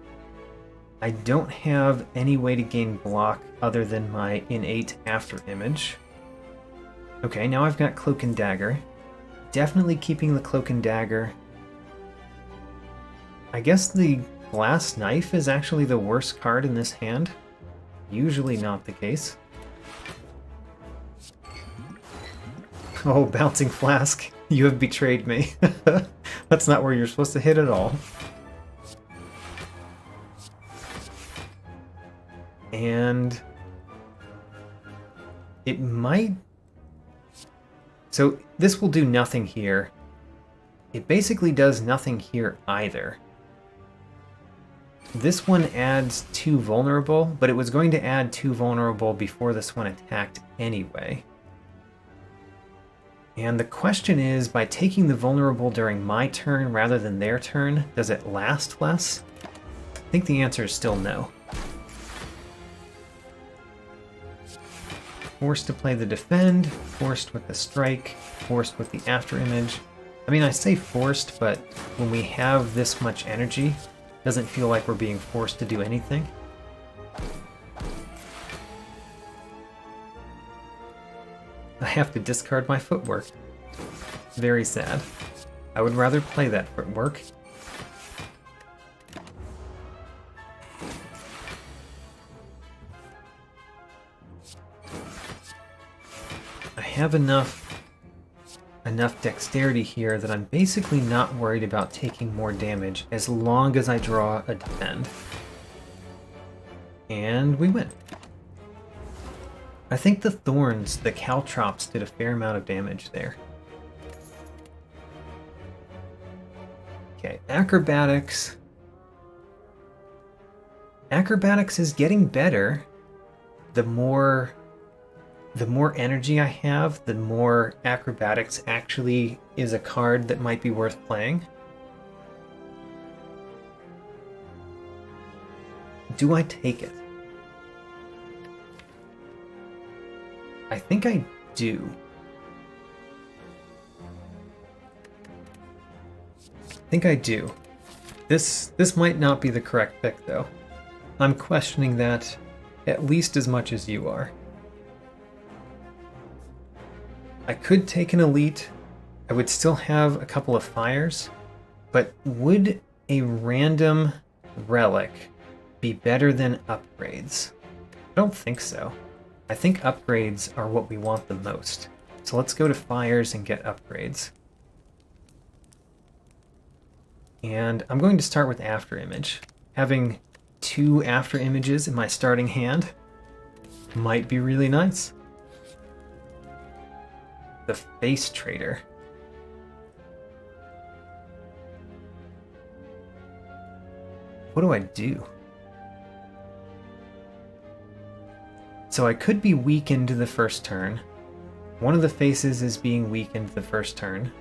I don't have any way to gain block other than my innate After Image. Okay, now I've got Cloak and Dagger. Definitely keeping the Cloak and Dagger. I guess the Glass Knife is actually the worst card in this hand. Usually not the case. Oh, Bouncing Flask, you have betrayed me. That's not where you're supposed to hit at all. And it might... So this will do nothing here. It basically does nothing here either. This one adds 2 vulnerable, but it was going to add 2 vulnerable before this one attacked anyway. And the question is, by taking the vulnerable during my turn rather than their turn, does it last less? I think the answer is still no. Forced to play the Defend, forced with the Strike, forced with the After Image. I mean, I say forced, but when we have this much energy, it doesn't feel like we're being forced to do anything. I have to discard my footwork. Very sad. I would rather play that footwork. I have enough dexterity here that I'm basically not worried about taking more damage as long as I draw a Defend. And we win. I think the Thorns, the Caltrops, did a fair amount of damage there. Okay, Acrobatics. Acrobatics is getting better. The more energy I have, the more Acrobatics actually is a card that might be worth playing. Do I take it? I think I do. I think I do. This might not be the correct pick, though. I'm questioning that at least as much as you are. I could take an Elite. I would still have a couple of Fires, but would a random Relic be better than upgrades? I don't think so. I think upgrades are what we want the most. So let's go to Fires and get upgrades. And I'm going to start with After Image. Having 2 After Images in my starting hand might be really nice. The Face Trader. What do I do? So I could be weakened the first turn. One of the faces is being weakened the first turn.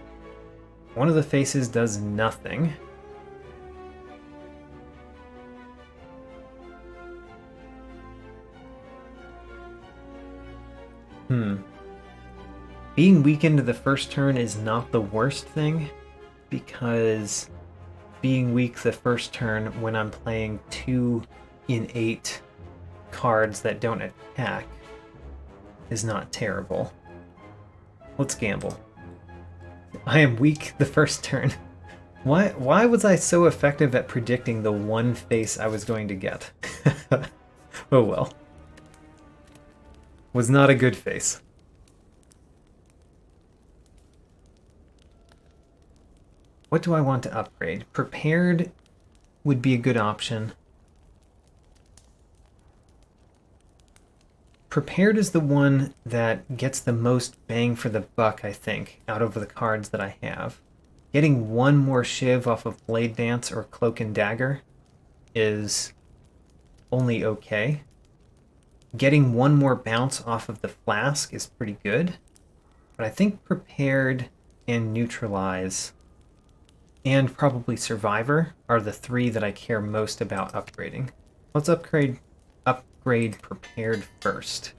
One of the faces does nothing. Being weakened the first turn is not the worst thing, because being weak the first turn when I'm playing 2 in 8 cards that don't attack is not terrible. Let's gamble. I am weak the first turn. Why was I so effective at predicting the one face I was going to get? Oh well. Was not a good face. What do I want to upgrade? Prepared would be a good option. Prepared is the one that gets the most bang for the buck, I think, out of the cards that I have. Getting one more shiv off of Blade Dance or Cloak and Dagger is only okay. Getting one more bounce off of the Flask is pretty good. But I think Prepared and Neutralize and probably Survivor are the 3 that I care most about upgrading. Let's upgrade Prepared first.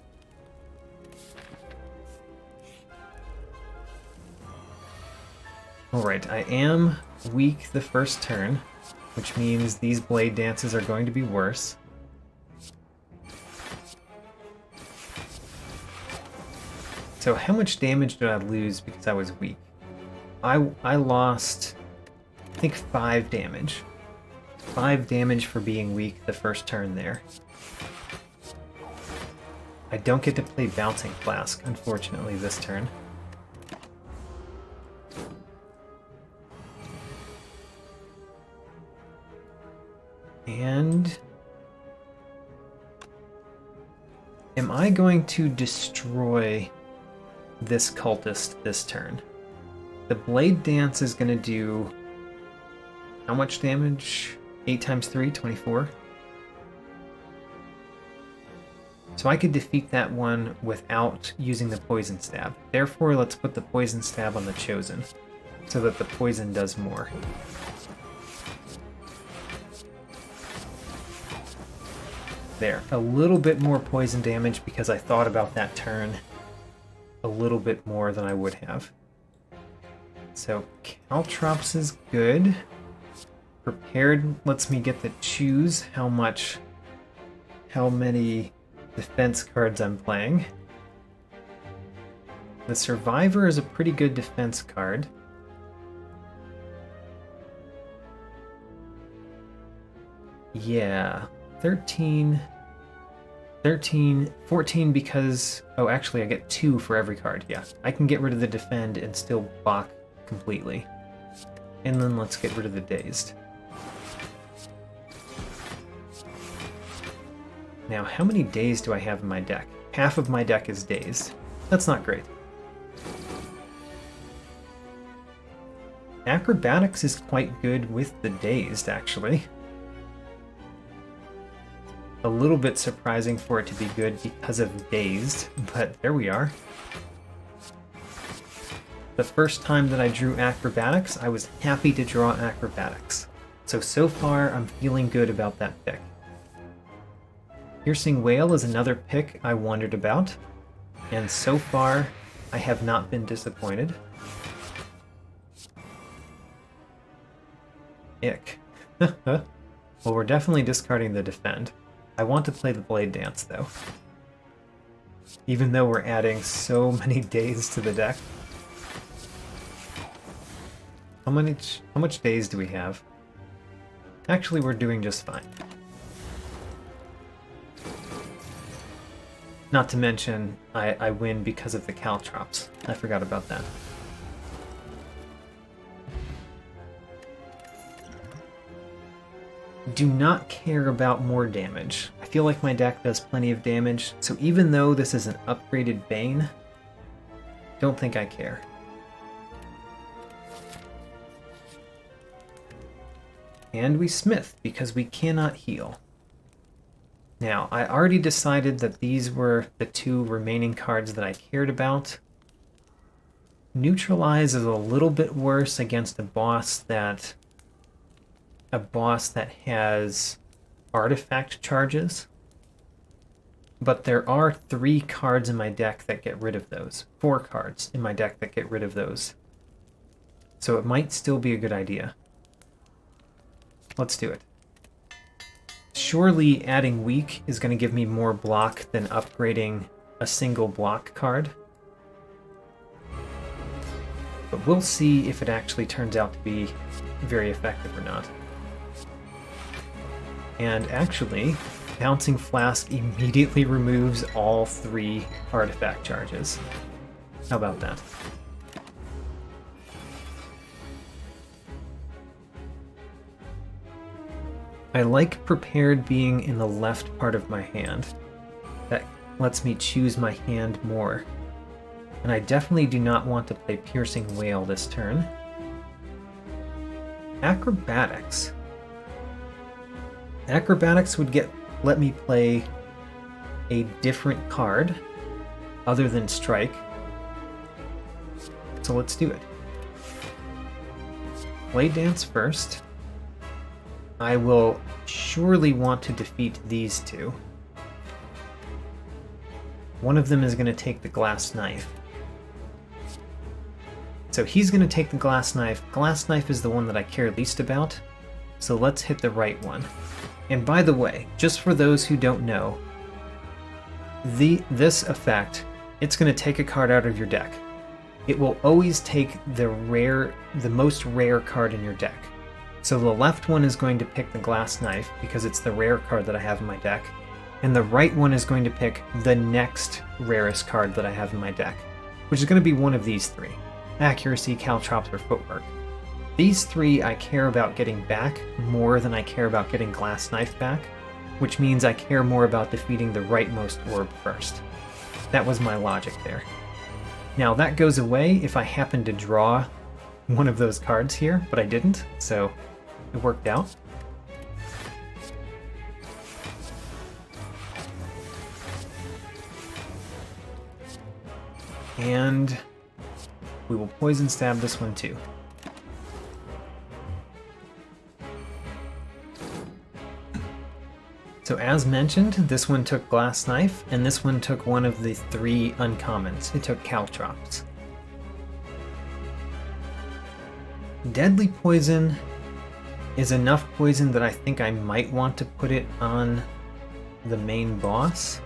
Alright, I am weak the first turn, which means these Blade Dances are going to be worse. So how much damage did I lose because I was weak? I lost, I think, 5 damage. 5 damage for being weak the first turn there. I don't get to play Bouncing Flask, unfortunately, this turn. And am I going to destroy this cultist this turn? The Blade Dance is going to do how much damage? 8 times 3, 24. So I could defeat that one without using the Poison Stab. Therefore, let's put the Poison Stab on the Chosen, so that the poison does more. There, a little bit more poison damage because I thought about that turn a little bit more than I would have. So Caltrops is good. Prepared lets me get to choose how many defense cards I'm playing. The Survivor is a pretty good defense card. Yeah, 13, 14 because... Oh, actually I get 2 for every card, yeah. I can get rid of the Defend and still block completely. And then let's get rid of the Dazed. Now, how many Dazed do I have in my deck? Half of my deck is Dazed. That's not great. Acrobatics is quite good with the Dazed, actually. A little bit surprising for it to be good because of Dazed, but there we are. The first time that I drew Acrobatics, I was happy to draw Acrobatics. So far, I'm feeling good about that pick. Piercing Whale is another pick I wondered about, and so far, I have not been disappointed. Ick. Well, we're definitely discarding the Defend. I want to play the Blade Dance, though. Even though we're adding so many days to the deck. How much days do we have? Actually, we're doing just fine. Not to mention, I win because of the Caltrops. I forgot about that. Do not care about more damage. I feel like my deck does plenty of damage, so even though this is an upgraded Bane, don't think I care. And we Smith, because we cannot heal. Now, I already decided that these were the 2 remaining cards that I cared about. Neutralize is a little bit worse against a boss that has artifact charges. But there are 3 cards in my deck that get rid of those. 4 cards in my deck that get rid of those. So it might still be a good idea. let's do it. Surely adding weak is going to give me more block than upgrading a single block card. But we'll see if it actually turns out to be very effective or not. And actually, Bouncing Flask immediately removes all 3 artifact charges. How about that? I like Prepared being in the left part of my hand. That lets me choose my hand more. And I definitely do not want to play Piercing Wail this turn. Acrobatics. Acrobatics would let me play a different card other than Strike. So let's do it. Play Dance first. I will surely want to defeat these 2. One of them is going to take the Glass Knife. So he's going to take the Glass Knife. Glass Knife is the one that I care least about, so let's hit the right one. And by the way, just for those who don't know, this effect, it's going to take a card out of your deck. It will always take the most rare card in your deck. So the left one is going to pick the Glass Knife because it's the rare card that I have in my deck, and the right one is going to pick the next rarest card that I have in my deck, which is going to be one of these 3. Accuracy, Caltrops, or Footwork. These 3 I care about getting back more than I care about getting Glass Knife back, which means I care more about defeating the rightmost orb first. That was my logic there. Now that goes away if I happen to draw one of those cards here, but I didn't, so it worked out. And we will Poison Stab this one too. So as mentioned, this one took Glass Knife, and this one took one of the 3 uncommons. It took Caltrops. Deadly Poison is enough poison that I think I might want to put it on the main boss.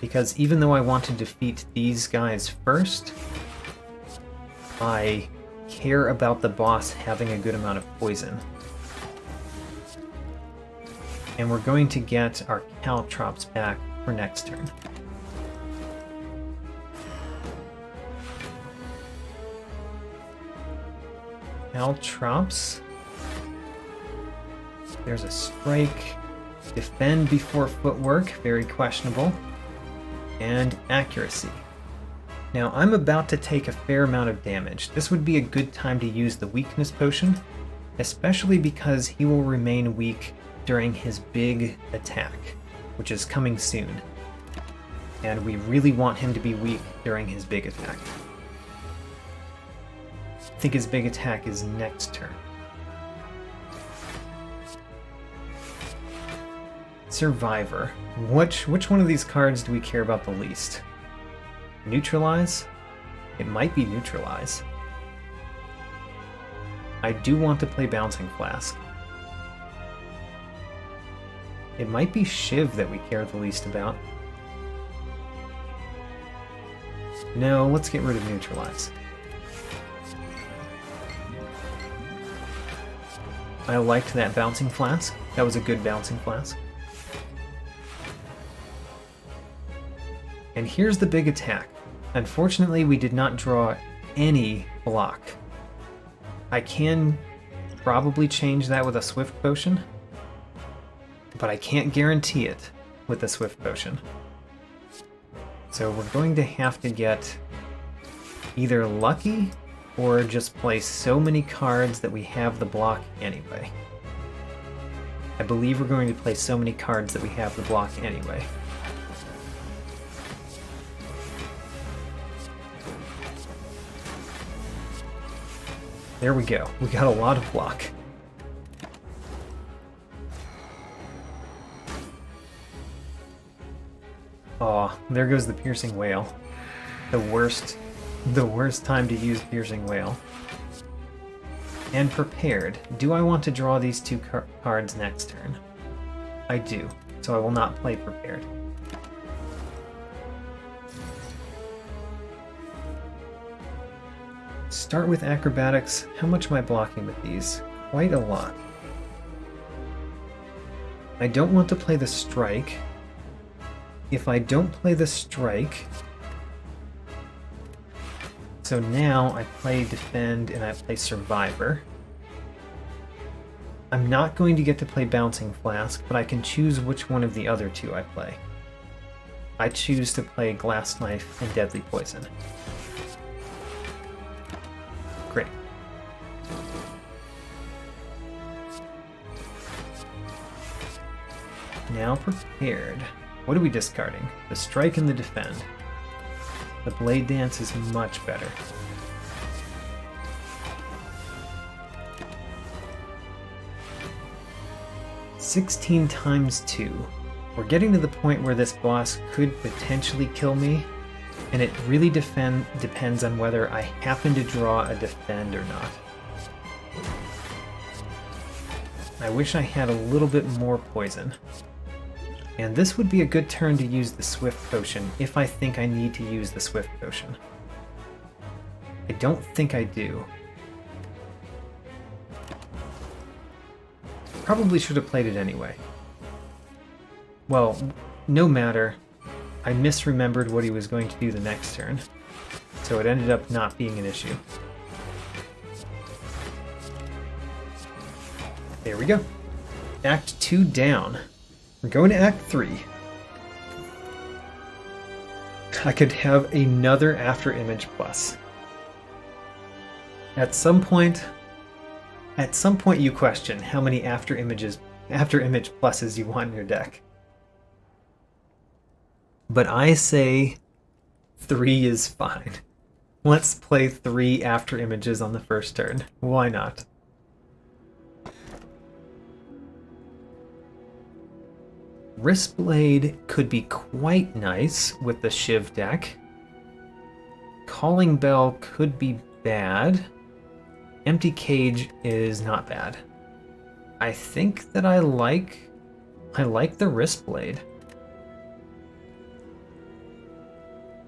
Because even though I want to defeat these guys first, I care about the boss having a good amount of poison. And we're going to get our Caltrops back for next turn. Caltrops. There's a Strike. Defend before Footwork, very questionable. And Accuracy. Now I'm about to take a fair amount of damage. This would be a good time to use the Weakness Potion, especially because he will remain weak during his big attack, which is coming soon. And we really want him to be weak during his big attack. I think his big attack is next turn. Survivor. Which one of these cards do we care about the least? Neutralize? It might be Neutralize. I do want to play Bouncing Flask. It might be Shiv that we care the least about. No, let's get rid of Neutralize. I liked that Bouncing Flask. That was a good Bouncing Flask. And here's the big attack. Unfortunately, we did not draw any block. I can probably change that with a Swift Potion, but I can't guarantee it with a Swift Potion. So we're going to have to get either lucky or just play so many cards that we have the block anyway. I believe we're going to play so many cards that we have the block anyway. There we go. We got a lot of block. Aw, there goes the Piercing Wail. The worst the worst time to use Piercing Wail. And Prepared. Do I want to draw these two cards next turn? I do, so I will not play Prepared. Start with Acrobatics. How much am I blocking with these? Quite a lot. I don't want to play the Strike. If I don't play the Strike... So now I play Defend and I play Survivor. I'm not going to get to play Bouncing Flask, but I can choose which one of the other two I play. I choose to play Glass Knife and Deadly Poison. Great. Now Prepared. What are we discarding? The Strike and the Defend. The Blade Dance is much better. $16 times 2. We're getting to the point where this boss could potentially kill me, and it really depends on whether I happen to draw a Defend or not. I wish I had a little bit more poison. And this would be a good turn to use the Swift Potion, if I think I need to use the Swift Potion. I don't think I do. Probably should have played it anyway. Well, no matter. I misremembered what he was going to do the next turn, so it ended up not being an issue. There we go. Act 2 down. We're going to Act 3. I could have another After Image Plus. At some point you question how many After Image Pluses you want in your deck. But I say 3 is fine. Let's play 3 After Images on the first turn. Why not? Wristblade could be quite nice with the Shiv deck. Calling Bell could be bad. Empty Cage is not bad. I think that I like the Wristblade.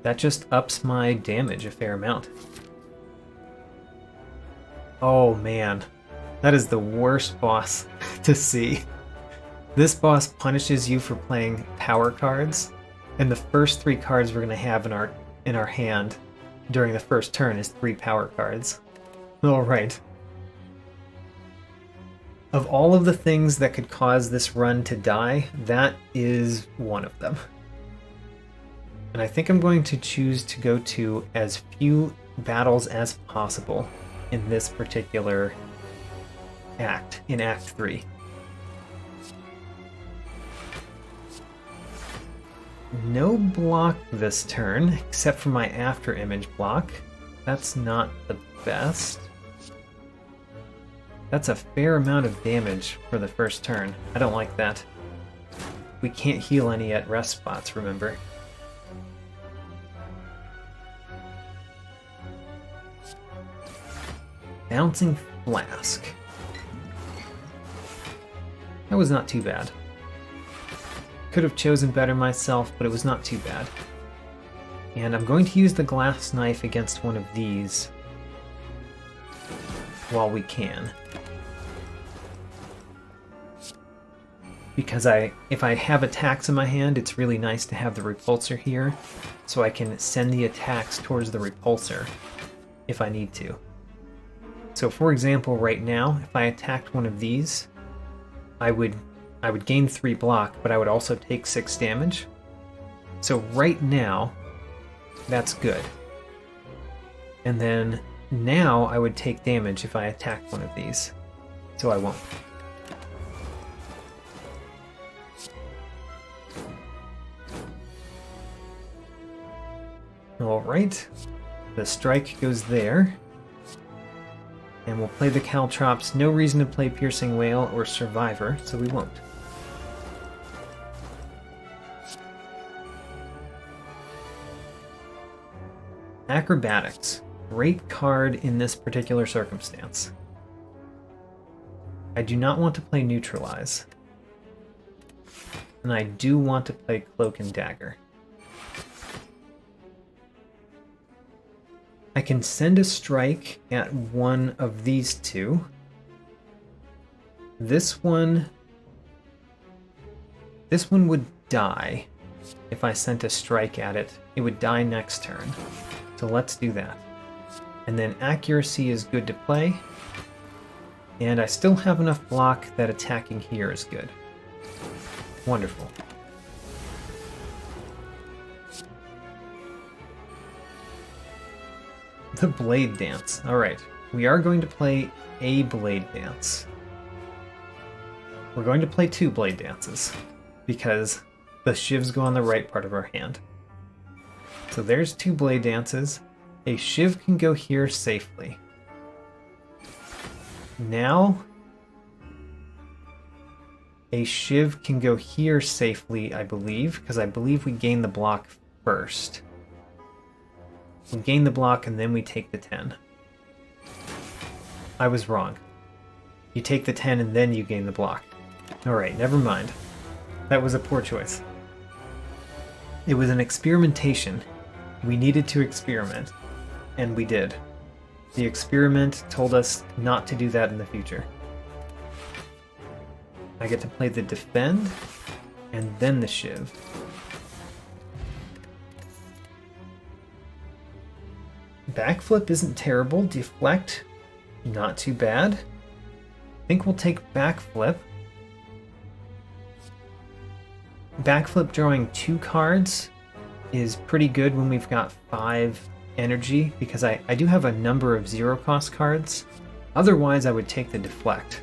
That just ups my damage a fair amount. Oh man, that is the worst boss to see. This boss punishes you for playing power cards, and the first 3 cards we're going to have in our hand during the first turn is 3 power cards. Alright. Of all of the things that could cause this run to die, that is one of them. And I think I'm going to choose to go to as few battles as possible in this particular act, in Act 3. No block this turn, except for my After Image block. That's not the best. That's a fair amount of damage for the first turn. I don't like that. We can't heal any at rest spots, remember? Bouncing Flask. That was not too bad. Could have chosen better myself, but it was not too bad. And I'm going to use the Glass Knife against one of these while we can. Because if I have attacks in my hand, it's really nice to have the Repulsor here, so I can send the attacks towards the Repulsor if I need to. So for example, right now, if I attacked one of these, I would gain 3 block, but I would also take 6 damage. So right now, that's good. And then now I would take damage if I attacked one of these. So I won't. Alright. The Strike goes there. And we'll play the Caltrops. No reason to play Piercing Wail or Survivor, so we won't. Acrobatics. Great card in this particular circumstance. I do not want to play Neutralize. And I do want to play Cloak and Dagger. I can send a strike at one of these two. This one would die if I sent a strike at it. It would die next turn. So let's do that. And then accuracy is good to play. And I still have enough block that attacking here is good. Wonderful. The Blade Dance. Alright, we are going to play a Blade Dance. We're going to play 2 Blade Dances, because the shivs go on the right part of our hand. So there's 2 Blade Dances. A shiv can go here safely. Now, a shiv can go here safely, I believe, because I believe we gain the block first. We gain the block and then we take the 10. I was wrong. You take the 10 and then you gain the block. Alright, never mind. That was a poor choice. It was an experimentation. We needed to experiment. And we did. The experiment told us not to do that in the future. I get to play the Defend and then the Shiv. Backflip isn't terrible. Deflect, not too bad. I think we'll take Backflip. Backflip drawing 2 cards is pretty good when we've got 5 energy, because I do have a number of 0-cost cards. Otherwise, I would take the Deflect.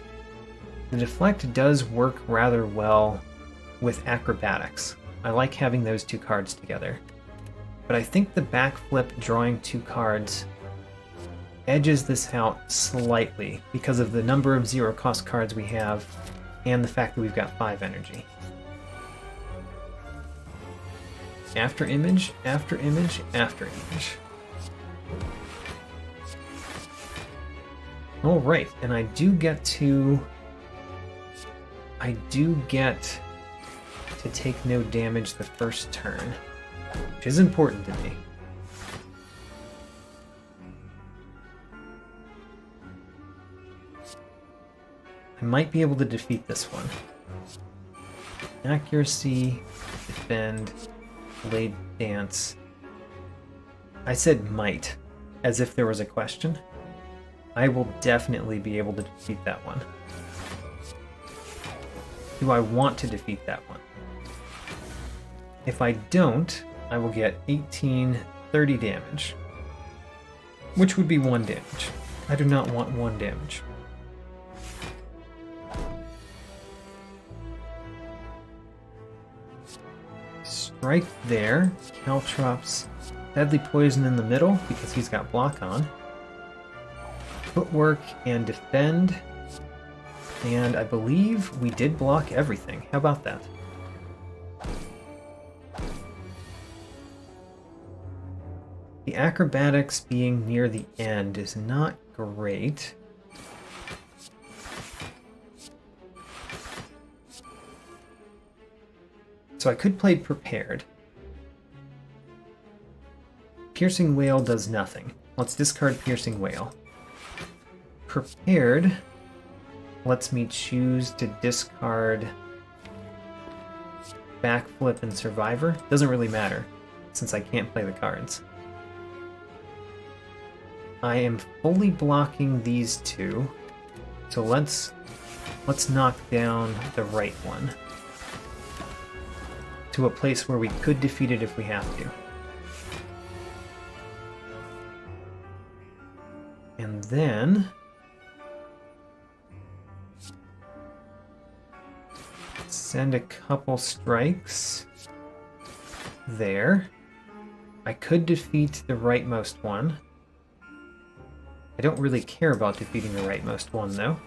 The Deflect does work rather well with Acrobatics. I like having those 2 cards together. But I think the Backflip drawing 2 cards edges this out slightly because of the number of 0-cost cards we have and the fact that we've got 5 energy. After image, after image, after image. Alright, and I do get to take no damage the first turn, which is important to me. I might be able to defeat this one. Accuracy, Defend, Blade Dance. I said might, as if there was a question. I will definitely be able to defeat that one. Do I want to defeat that one? If I don't, I will get 18, 30 damage. Which would be 1 damage. I do not want 1 damage. Strike there. Caltrops Deadly Poison in the middle because he's got block on. Footwork and Defend. And I believe we did block everything. How about that? The Acrobatics being near the end is not great. So I could play Prepared. Piercing Wail does nothing. Let's discard Piercing Wail. Prepared lets me choose to discard Backflip and Survivor. Doesn't really matter, since I can't play the cards. I am fully blocking these 2, so let's knock down the right one to a place where we could defeat it if we have to. And then send a couple strikes there. I could defeat the rightmost one. I don't really care about defeating the rightmost one, though.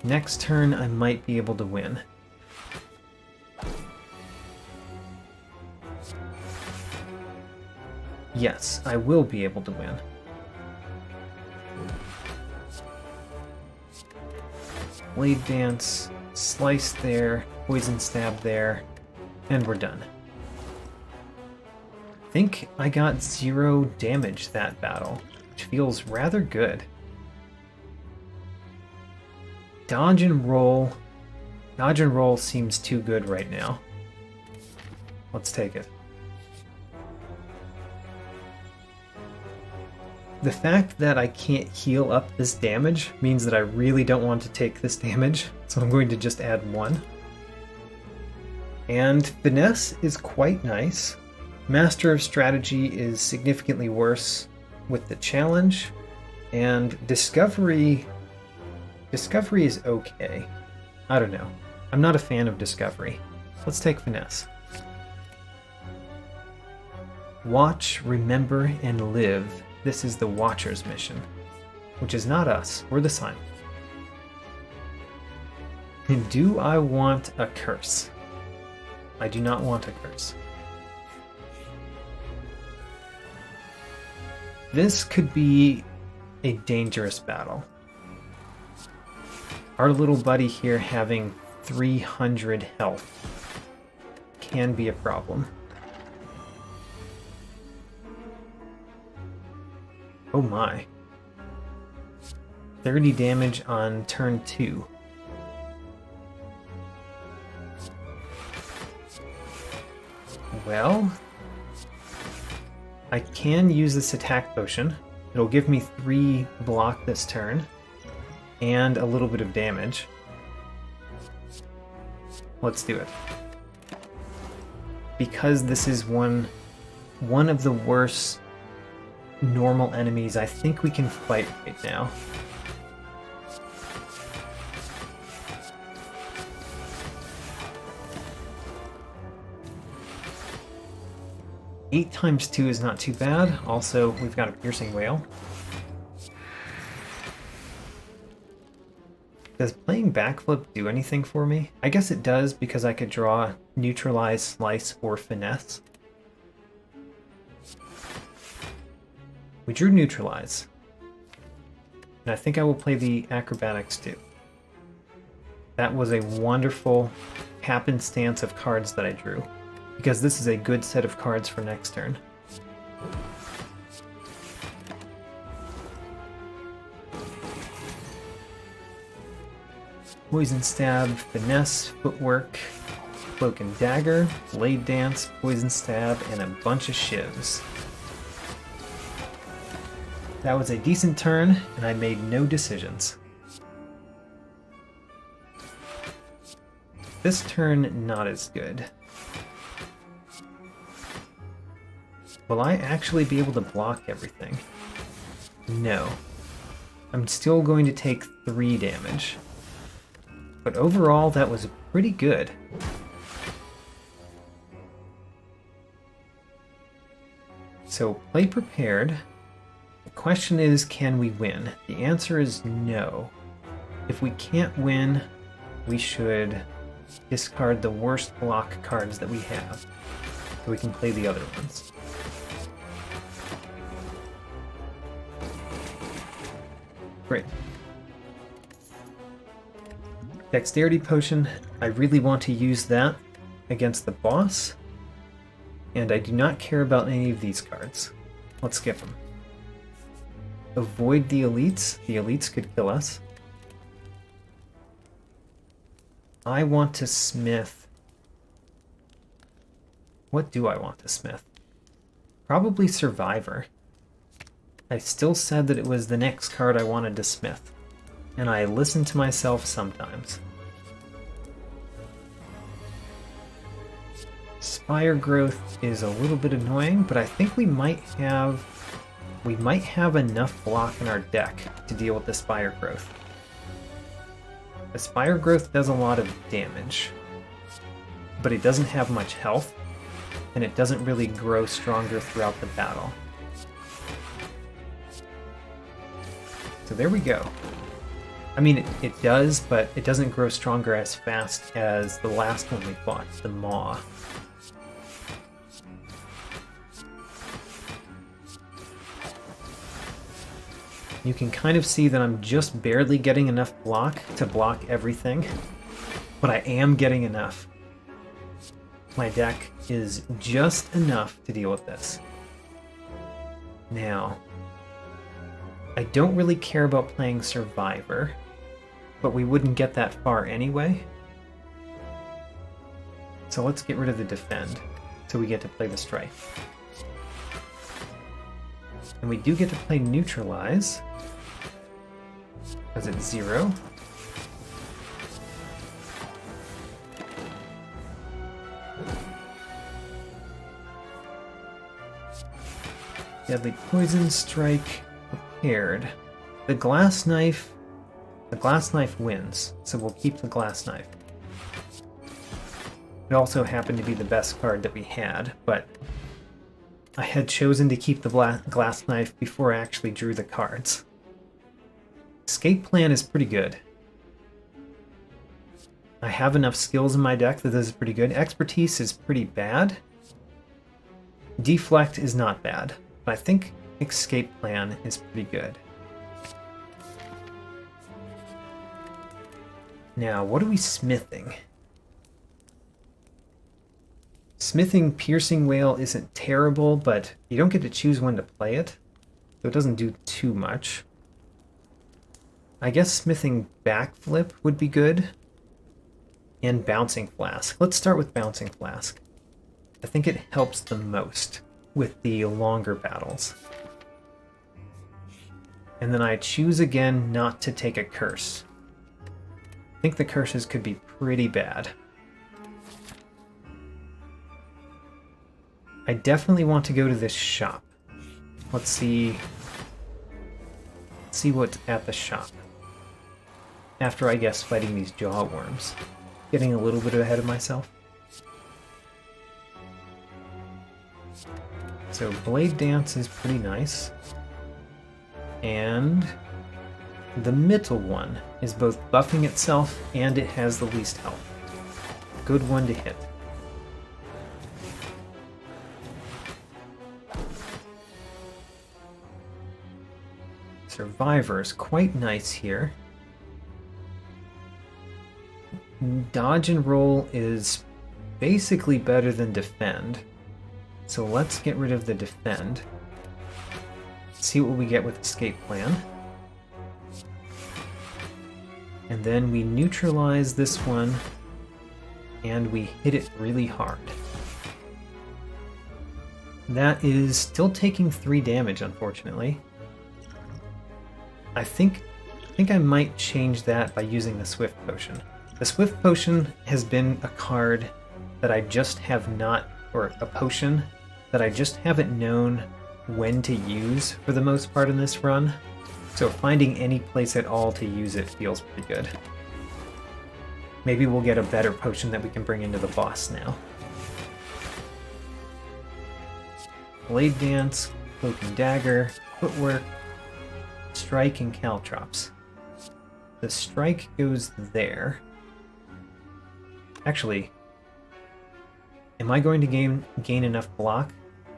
Next turn, I might be able to win. yes, I will be able to win. Blade Dance, Slice there, Poison Stab there, and we're done. I think I got 0 damage that battle, which feels rather good. Dodge and roll. Dodge and roll seems too good right now. Let's take it. The fact that I can't heal up this damage means that I really don't want to take this damage, so I'm going to just add 1. And Finesse is quite nice. Master of Strategy is significantly worse with the challenge, and Discovery is okay. I don't know. I'm not a fan of Discovery. Let's take Finesse. Watch, remember, and live. This is the Watcher's mission, which is not us. We're the Silent. And do I want a curse? I do not want a curse. This could be a dangerous battle. Our little buddy here having 300 health can be a problem. Oh my. 30 damage on turn 2. Well, I can use this attack potion. It'll give me 3 block this turn and a little bit of damage. Let's do it. Because this is one of the worst normal enemies I think we can fight right now. Eight times 2 is not too bad. Also, we've got a Piercing Wail. Does playing Backflip do anything for me? I guess it does because I could draw Neutralize, Slice, or Finesse. We drew Neutralize. And I think I will play the Acrobatics too. That was a wonderful happenstance of cards that I drew, because this is a good set of cards for next turn. Poison Stab, Finesse, Footwork, Cloak and Dagger, Blade Dance, Poison Stab, and a bunch of shivs. That was a decent turn, and I made no decisions. This turn, not as good. Will I actually be able to block everything? No. I'm still going to take 3 damage. But overall, that was pretty good. So, play prepared. The question is, can we win? The answer is no. If we can't win, we should discard the worst block cards that we have, so we can play the other ones. Great. Dexterity Potion, I really want to use that against the boss, and I do not care about any of these cards. Let's skip them. Avoid the elites. The elites could kill us. I want to smith. What do I want to smith? Probably Survivor. I still said that it was the next card I wanted to smith, and I listen to myself sometimes. Spire Growth is a little bit annoying, but I think we might have enough block in our deck to deal with the Spire Growth. The Spire Growth does a lot of damage, but it doesn't have much health, and it doesn't really grow stronger throughout the battle. So there we go. I mean, it does, but it doesn't grow stronger as fast as the last one we fought, the Maw. You can kind of see that I'm just barely getting enough block to block everything, but I am getting enough. My deck is just enough to deal with this. Now, I don't really care about playing Survivor, but we wouldn't get that far anyway. So let's get rid of the Defend, so we get to play the Strike. And we do get to play Neutralize, because it's 0. Deadly Poison, Strike, Prepared. The Glass Knife wins, so we'll keep the Glass Knife. It also happened to be the best card that we had, but I had chosen to keep the Glass Knife before I actually drew the cards. Escape Plan is pretty good. I have enough skills in my deck that this is pretty good. Expertise is pretty bad. Deflect is not bad, but I think Escape Plan is pretty good. Now, what are we smithing? Smithing Piercing Wail isn't terrible, but you don't get to choose when to play it, so it doesn't do too much. I guess smithing Backflip would be good. And Bouncing Flask. Let's start with Bouncing Flask. I think it helps the most with the longer battles. And then I choose again not to take a curse. I think the curses could be pretty bad. I definitely want to go to this shop. Let's see what's at the shop. After, I guess, fighting these jaw worms. Getting a little bit ahead of myself. So Blade Dance is pretty nice. And the middle one is both buffing itself and it has the least health. Good one to hit. Survivor is quite nice here. Dodge and roll is basically better than defend. So let's get rid of the defend. See what we get with escape plan. And then we neutralize this one and we hit it really hard. That is still taking 3 damage, unfortunately. I think I might change that by using the Swift Potion. The Swift Potion has been a card that I just have not, or a potion that I just haven't known when to use for the most part in this run. So finding any place at all to use it feels pretty good. Maybe we'll get a better potion that we can bring into the boss now. Blade Dance, Cloak and Dagger, Footwork, Strike, and Caltrops. The Strike goes there. Actually, am I going to gain enough block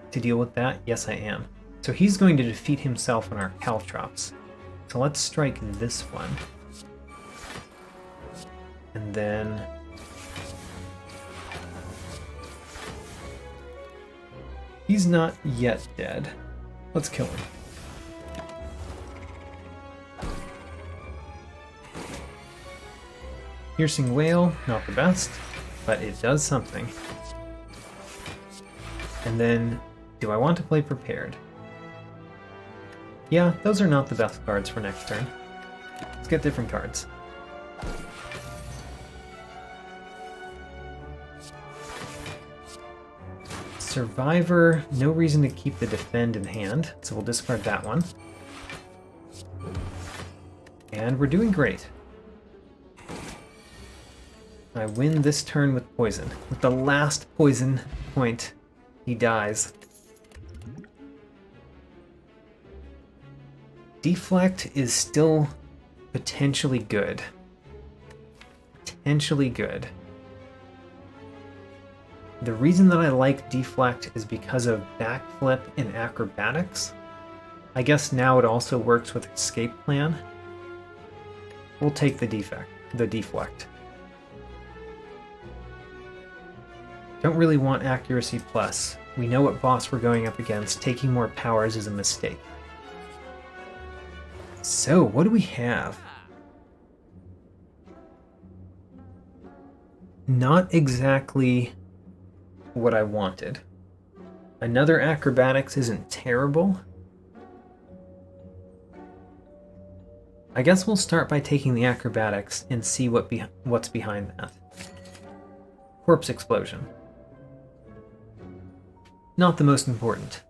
to deal with that? Yes, I am. So he's going to defeat himself on our Caltrops. So let's strike this one. And then he's not yet dead. Let's kill him. Piercing Wail, not the best, but it does something. And then, do I want to play Prepared? Yeah, those are not the best cards for next turn. Let's get different cards. Survivor, no reason to keep the Defend in hand, so we'll discard that one. And we're doing great. I win this turn with poison. With the last poison point, he dies. Deflect is still potentially good. Potentially good. The reason that I like Deflect is because of Backflip and Acrobatics. I guess now it also works with escape plan. We'll take the deflect. Don't really want accuracy plus. We know what boss we're going up against. Taking more powers is a mistake. So, what do we have? Not exactly what I wanted. Another acrobatics isn't terrible. I guess we'll start by taking the acrobatics and see what's behind that. Corpse explosion. Not the most important.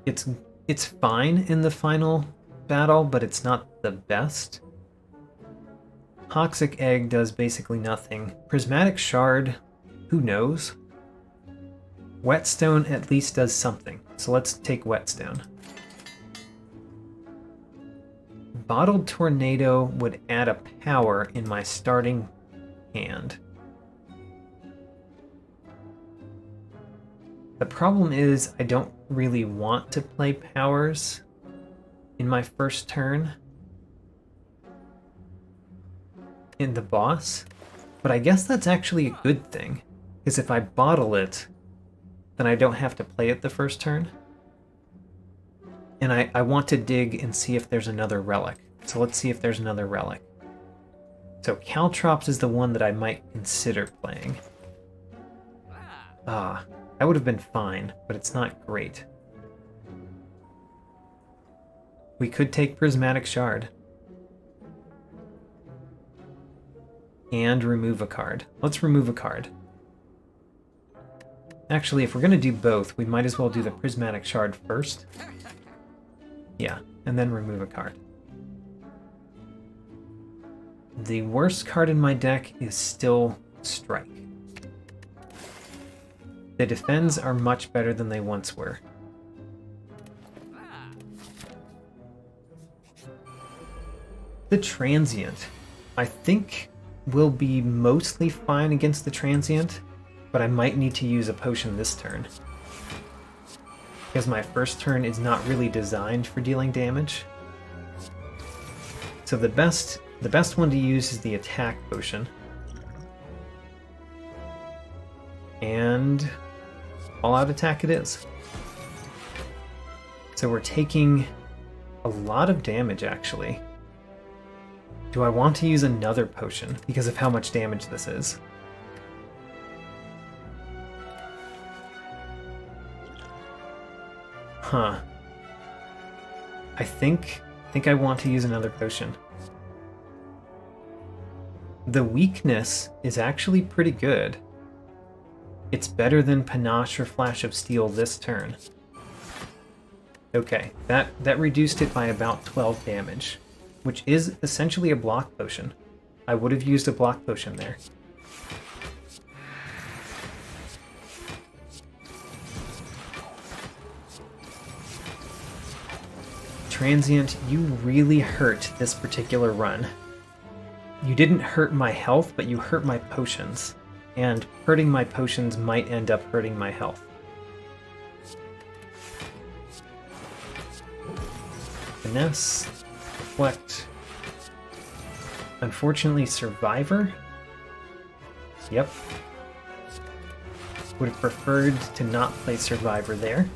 It's fine in the final battle, but it's not the best. Toxic Egg does basically nothing. Prismatic Shard, who knows? Whetstone at least does something, so let's take Whetstone. Bottled Tornado would add a power in my starting hand. The problem is I don't really want to play powers in my first turn in the boss, but I guess that's actually a good thing, because if I bottle it, then I don't have to play it the first turn. And I want to dig and see if there's another relic. So let's see if there's another relic. So Caltrops is the one that I might consider playing. That would have been fine, but it's not great. We could take Prismatic Shard. And remove a card. Let's remove a card. Actually, if we're going to do both, we might as well do the Prismatic Shard first. Yeah, and then remove a card. The worst card in my deck is still Strike. The defends are much better than they once were. The Transient. I think will be mostly fine against the Transient, but I might need to use a potion this turn. Because my first turn is not really designed for dealing damage. So the best one to use is the attack potion. And all-out attack it is. So we're taking a lot of damage, actually. Do I want to use another potion because of how much damage this is? Huh. I think I want to use another potion. The weakness is actually pretty good. It's better than Panache or Flash of Steel this turn. Okay, that reduced it by about 12 damage, which is essentially a block potion. I would have used a block potion there. Transient, you really hurt this particular run. You didn't hurt my health, but you hurt my potions. And hurting my potions might end up hurting my health. Finesse. Reflect. Unfortunately, Survivor. Yep. Would have preferred to not play Survivor there.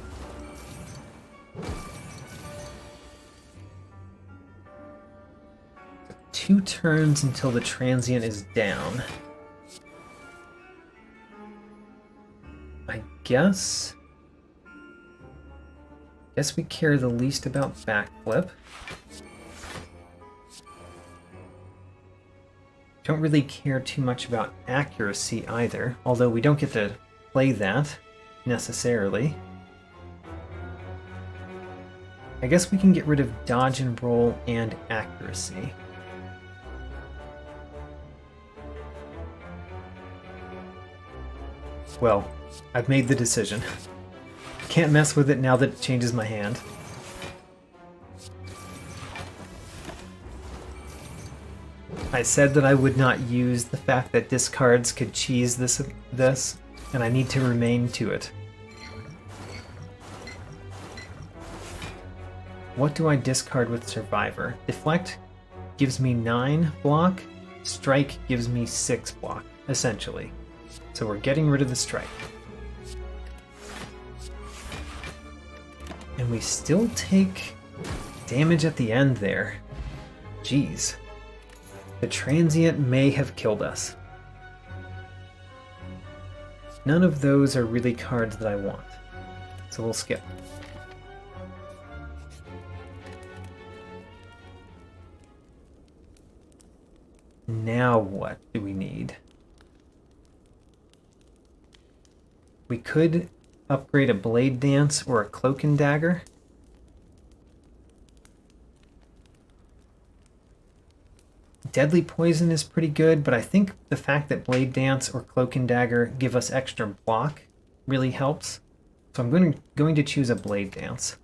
So 2 turns until the Transient is down. I guess we care the least about backflip. Don't really care too much about accuracy either, although we don't get to play that necessarily. I guess we can get rid of dodge and roll and accuracy. Well, I've made the decision. Can't mess with it now that it changes my hand. I said that I would not use the fact that discards could cheese this, and I need to remain to it. What do I discard with Survivor? Deflect gives me 9 block. Strike gives me 6 block, essentially. So we're getting rid of the strike. And we still take damage at the end there. Jeez. The transient may have killed us. None of those are really cards that I want. So we'll skip. Now what do we need? We could upgrade a Blade Dance or a Cloak and Dagger. Deadly Poison is pretty good, but I think the fact that Blade Dance or Cloak and Dagger give us extra block really helps. So I'm going to choose a Blade Dance.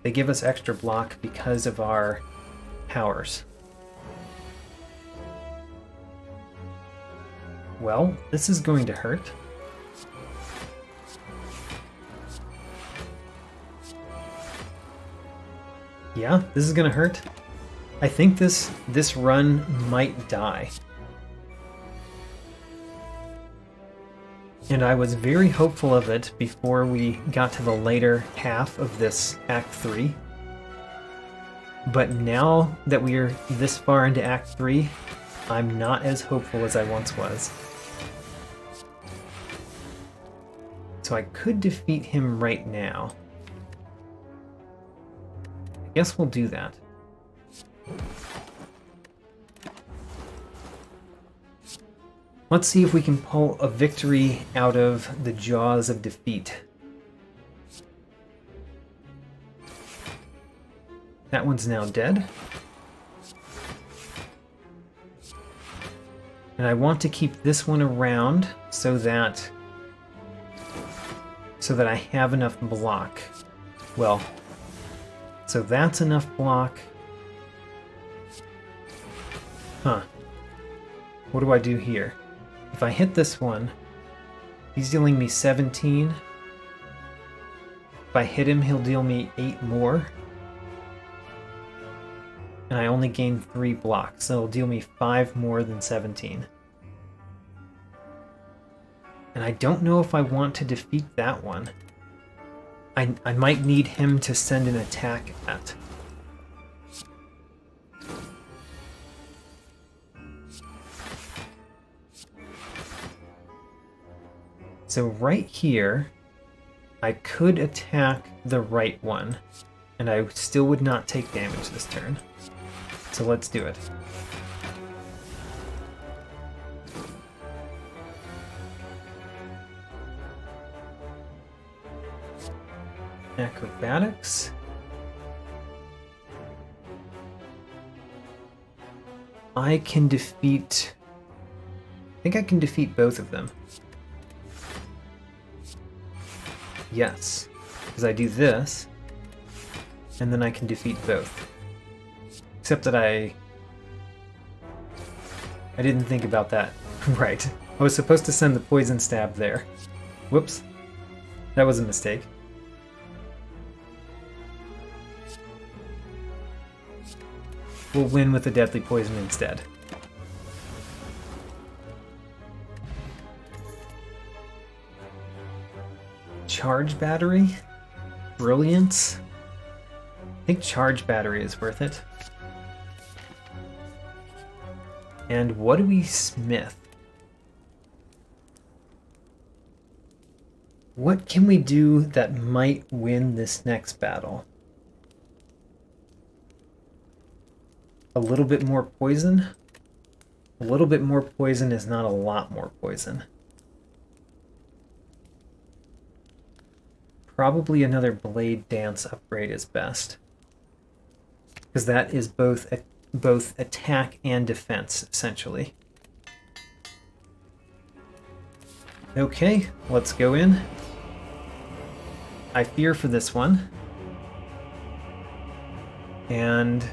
They give us extra block because of our powers. Well, this is going to hurt. Yeah, this is gonna hurt. I think this run might die. And I was very hopeful of it before we got to the later half of this Act 3. But now that we're this far into Act 3, I'm not as hopeful as I once was. So I could defeat him right now. I guess we'll do that. Let's see if we can pull a victory out of the jaws of defeat. That one's now dead. And I want to keep this one around so that I have enough block. Well, so that's enough block. Huh. What do I do here? If I hit this one, he's dealing me 17. If I hit him, he'll deal me 8 more. And I only gain 3 blocks, so it'll deal me 5 more than 17. And I don't know if I want to defeat that one. I might need him to send an attack at. So right here, I could attack the right one, and I still would not take damage this turn. So let's do it. Acrobatics. I can defeat... I think I can defeat both of them. Yes, because I do this, and then I can defeat both. Except that I didn't think about that right. I was supposed to send the poison stab there. Whoops. That was a mistake. We'll win with the deadly poison instead. Charge battery? Brilliance? I think charge battery is worth it. And what do we smith? What can we do that might win this next battle? A little bit more poison? A little bit more poison is not a lot more poison. Probably another Blade Dance upgrade is best. Because that is both attack and defense, essentially. Okay, let's go in. I fear for this one. And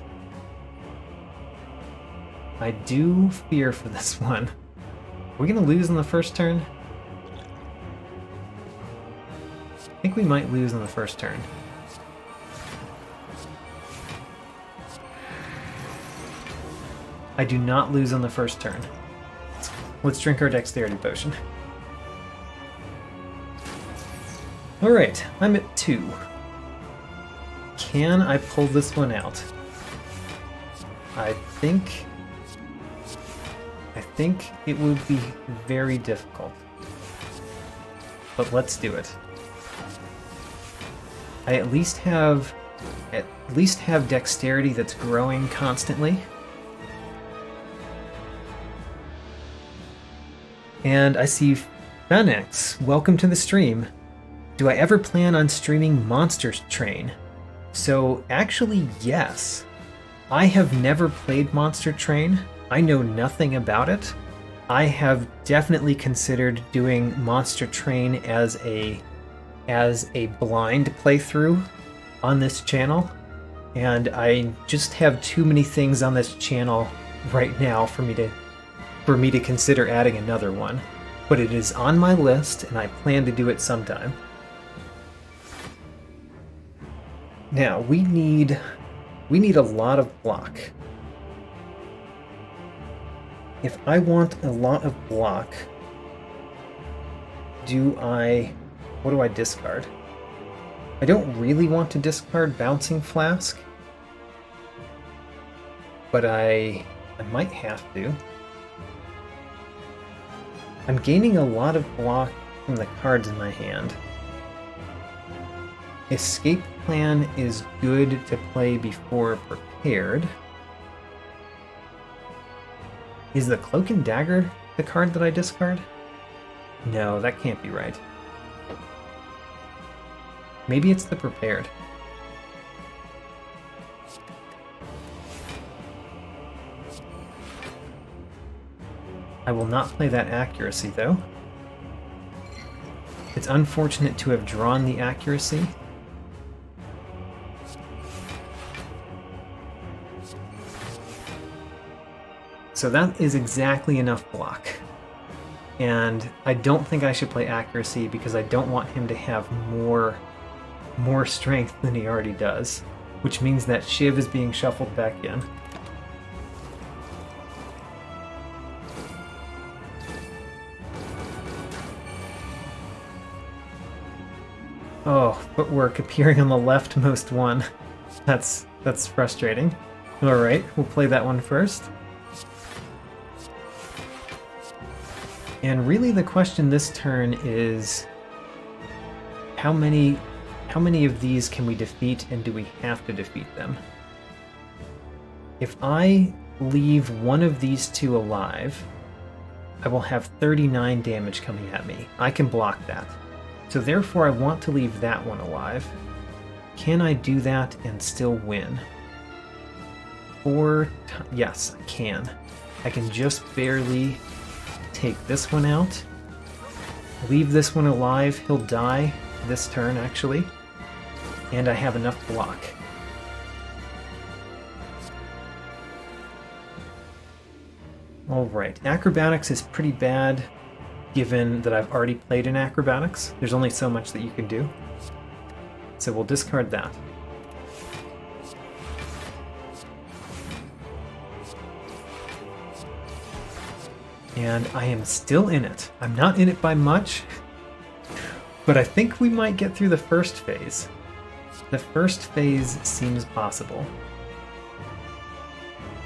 I do fear for this one. Are we going to lose in the first turn? think we might lose on the first turn. I do not lose on the first turn. Let's drink our dexterity potion. Alright, I'm at 2. Can I pull this one out? I think it would be very difficult. But let's do it. I at least have dexterity that's growing constantly. And I see Phoenix, welcome to the stream. Do I ever plan on streaming Monster Train? So actually, yes. I have never played Monster Train. I know nothing about it. I have definitely considered doing Monster Train as a blind playthrough on this channel, and I just have too many things on this channel right now for me to consider adding another one. But it is on my list, and I plan to do it sometime. Now we need a lot of block. If I want a lot of block, what do I discard? I don't really want to discard Bouncing Flask, but I might have to. I'm gaining a lot of block from the cards in my hand. Escape Plan is good to play before Prepared. Is the Cloak and Dagger the card that I discard? No, that can't be right. Maybe it's the Prepared. I will not play that Accuracy, though. It's unfortunate to have drawn the Accuracy. So that is exactly enough block. And I don't think I should play Accuracy because I don't want him to have more strength than he already does, which means that Shiv is being shuffled back in. Oh, footwork appearing on the leftmost one. That's frustrating. Alright, we'll play that one first. And really the question this turn is how many of these can we defeat, and do we have to defeat them? If I leave one of these two alive, I will have 39 damage coming at me. I can block that. So therefore I want to leave that one alive. Can I do that and still win? Yes, I can. I can just barely take this one out. Leave this one alive. He'll die this turn, actually. And I have enough block. Alright, Acrobatics is pretty bad, given that I've already played in Acrobatics. There's only so much that you can do. So we'll discard that. And I am still in it. I'm not in it by much, but I think we might get through the first phase. The first phase seems possible.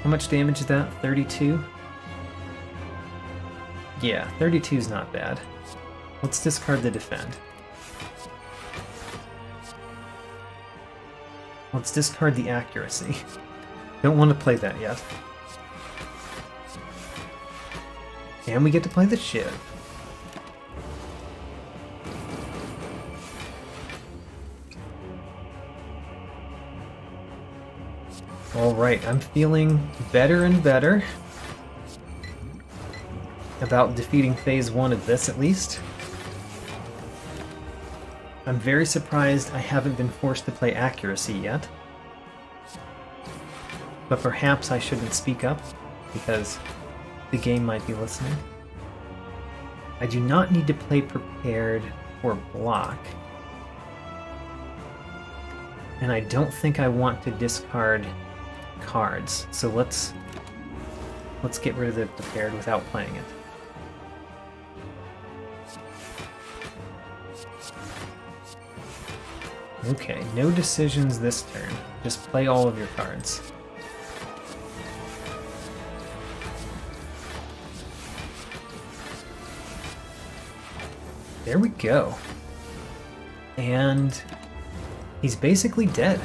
How much damage is that? 32? Yeah, 32 is not bad. Let's discard the Defend. Let's discard the Accuracy. Don't want to play that yet. And we get to play the Shiv. Alright, I'm feeling better and better about defeating phase 1 of this, at least. I'm very surprised I haven't been forced to play Accuracy yet. But perhaps I shouldn't speak up, because the game might be listening. I do not need to play Prepared or block. and I don't think I want to discard cards. So let's get rid of the prepared without playing it. Okay, no decisions this turn. Just play all of your cards. There we go. And he's basically dead.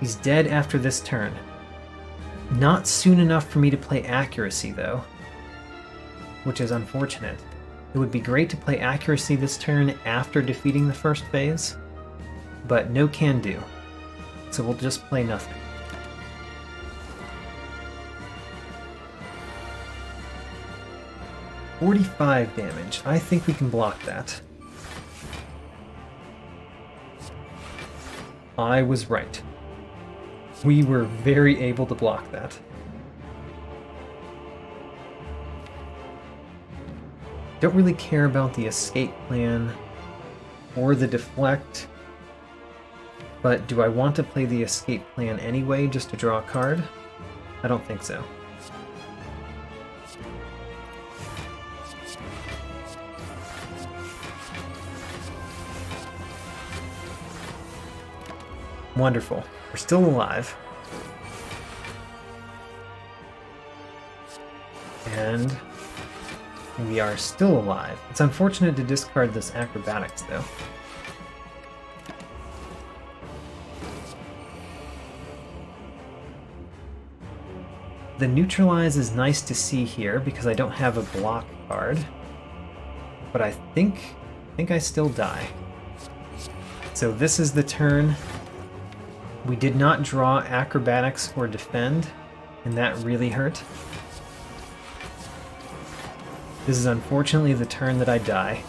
He's dead after this turn. Not soon enough for me to play accuracy, though, which is unfortunate. It would be great to play accuracy this turn after defeating the first phase, but no can do. So we'll just play nothing. $45 damage. I think we can block that. I was right. We were very able to block that. Don't really care about the escape plan or the deflect, but do I want to play the escape plan anyway just to draw a card? I don't think so. Wonderful. We're still alive. And we are still alive. It's unfortunate to discard this acrobatics, though. The neutralize is nice to see here because I don't have a block card. But I think I still die. So this is the turn. We did not draw acrobatics or defend, and that really hurt. This is unfortunately the turn that I die.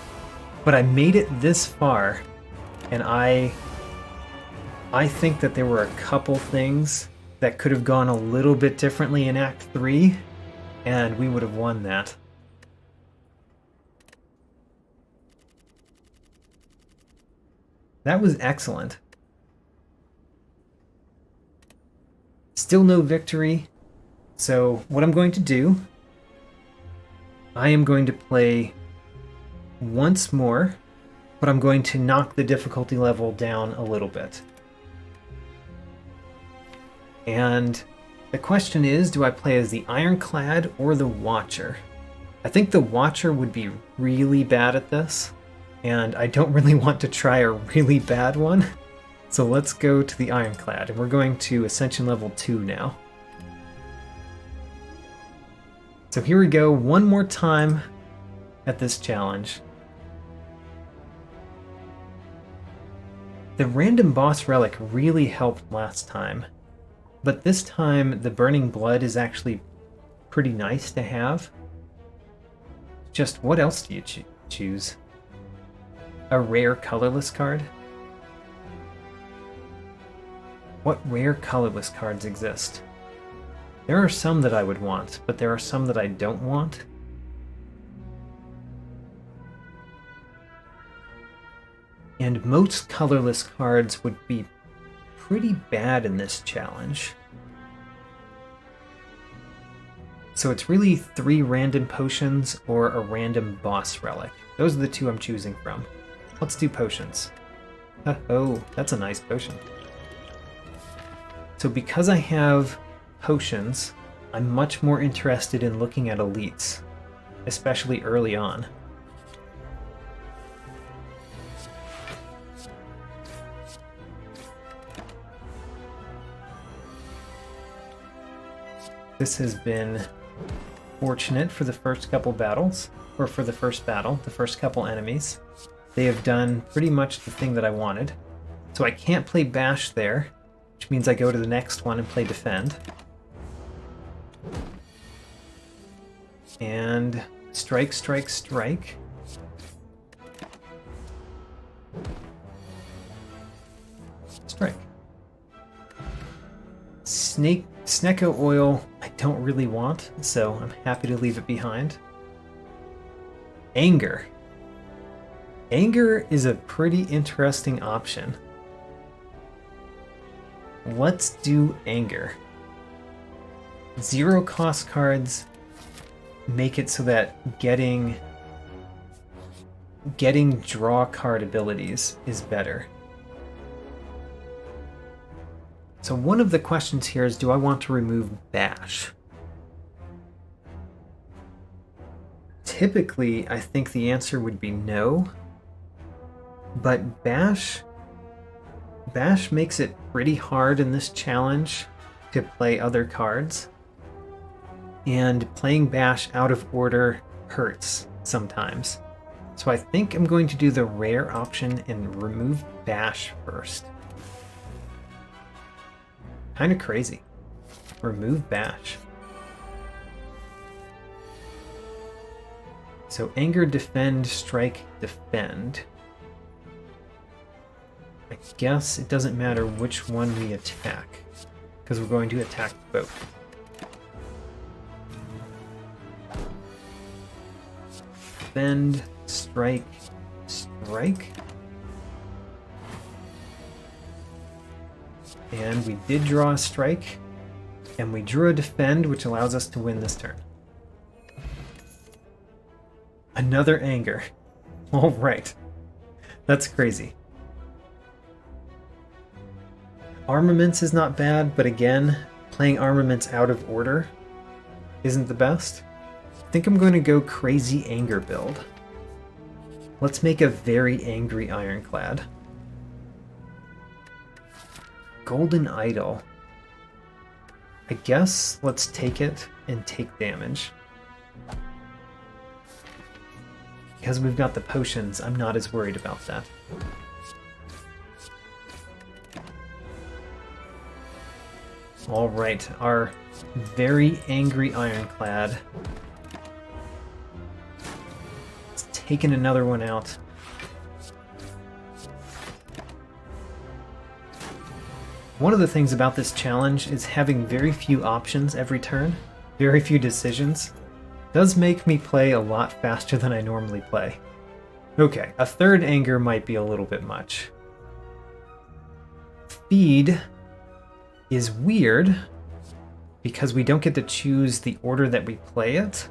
But I made it this far, and I think that there were a couple things that could have gone a little bit differently in Act 3, and we would have won that. That was excellent. Still no victory, so what I'm going to do, I am going to play once more, but I'm going to knock the difficulty level down a little bit. And the question is, do I play as the Ironclad or the Watcher? I think the Watcher would be really bad at this, and I don't really want to try a really bad one. So let's go to the Ironclad, and we're going to Ascension level 2 now. So here we go, one more time at this challenge. The random boss relic really helped last time, but this time the Burning Blood is actually pretty nice to have. Just what else do you choose? A rare colorless card? What rare colorless cards exist? There are some that I would want, but there are some that I don't want. And most colorless cards would be pretty bad in this challenge. So it's really 3 random potions or a random boss relic. Those are the 2 I'm choosing from. Let's do potions. Oh, that's a nice potion. So because I have potions, I'm much more interested in looking at elites, especially early on. This has been fortunate for the first couple battles, or for the first battle, the first couple enemies. They have done pretty much the thing that I wanted. So I can't play Bash there, which means I go to the next one and play Defend. And strike, strike, strike. Strike. Snecko Oil I don't really want, so I'm happy to leave it behind. Anger. Anger is a pretty interesting option. Let's do Anger. 0 cost cards make it so that getting draw card abilities is better. So one of the questions here is, do I want to remove Bash? Typically, I think the answer would be no, but Bash makes it pretty hard in this challenge to play other cards, and playing Bash out of order hurts sometimes. So I think I'm going to do the rare option and remove Bash first. Kind of crazy. Remove Bash. So Anger, Defend, Strike, Defend. I guess it doesn't matter which one we attack, because we're going to attack both. Defend, Strike, Strike. And we did draw a Strike, and we drew a Defend, which allows us to win this turn. Another Anger. All right. That's crazy. Armaments is not bad, but again, playing Armaments out of order isn't the best. I think I'm going to go crazy Anger build. Let's make a very angry Ironclad. Golden Idol. I guess let's take it and take damage. Because we've got the potions, I'm not as worried about that. Alright, our very angry Ironclad. It's taken another one out. One of the things about this challenge is having very few options every turn, very few decisions. Does make me play a lot faster than I normally play. Okay, a third Anger might be a little bit much. Feed is weird because we don't get to choose the order that we play it.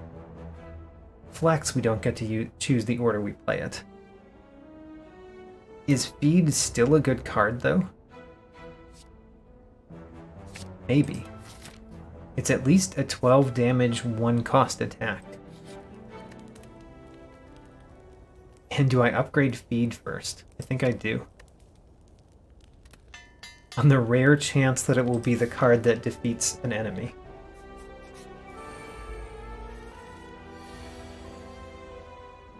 Flex, we don't get to choose the order we play it. Is Feed still a good card though? Maybe. It's at least a 12 damage, 1 cost attack. And do I upgrade Feed first? I think I do. On the rare chance that it will be the card that defeats an enemy.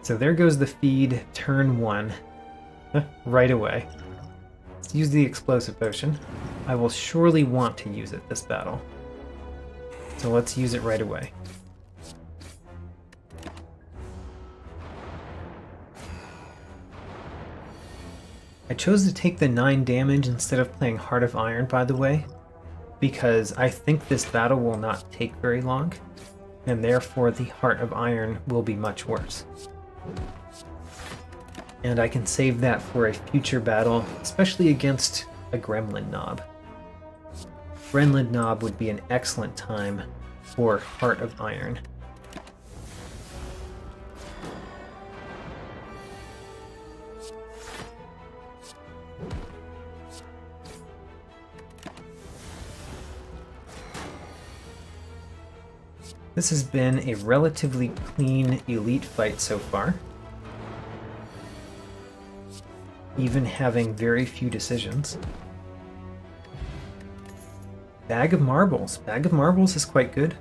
So there goes the Feed, turn 1. Right away. Let's use the Explosive Potion. I will surely want to use it this battle. So let's use it right away. I chose to take the 9 damage instead of playing Heart of Iron, by the way, because I think this battle will not take very long, and therefore the Heart of Iron will be much worse. And I can save that for a future battle, especially against a Gremlin Knob. Gremlin Knob would be an excellent time for Heart of Iron. This has been a relatively clean elite fight so far, even having very few decisions. Bag of Marbles. Bag of Marbles is quite good.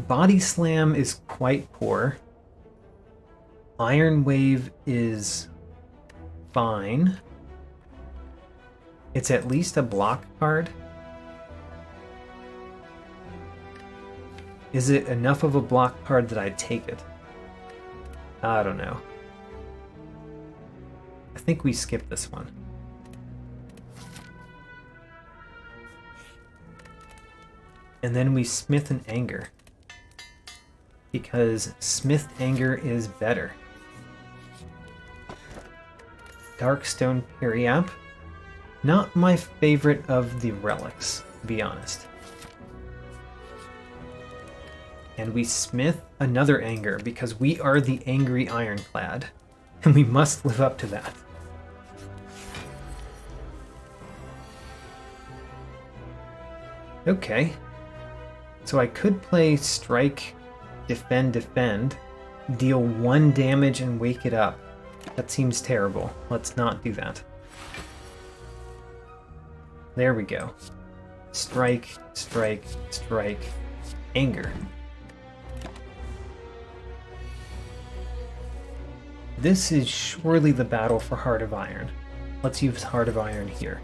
Body Slam is quite poor. Iron Wave is fine. It's at least a block card. Is it enough of a block card that I'd take it? I don't know. I think we skip this one. And then we Smith and Anger. because Smith Anger is better. Darkstone Periap. Not my favorite of the relics, to be honest. And we smith another anger because we are the angry Ironclad, and we must live up to that. Okay. So I could play Strike, Defend, Defend, deal 1 damage and wake it up. That seems terrible. Let's not do that. There we go. Strike, strike, strike, anger. This is surely the battle for Heart of Iron. Let's use Heart of Iron here.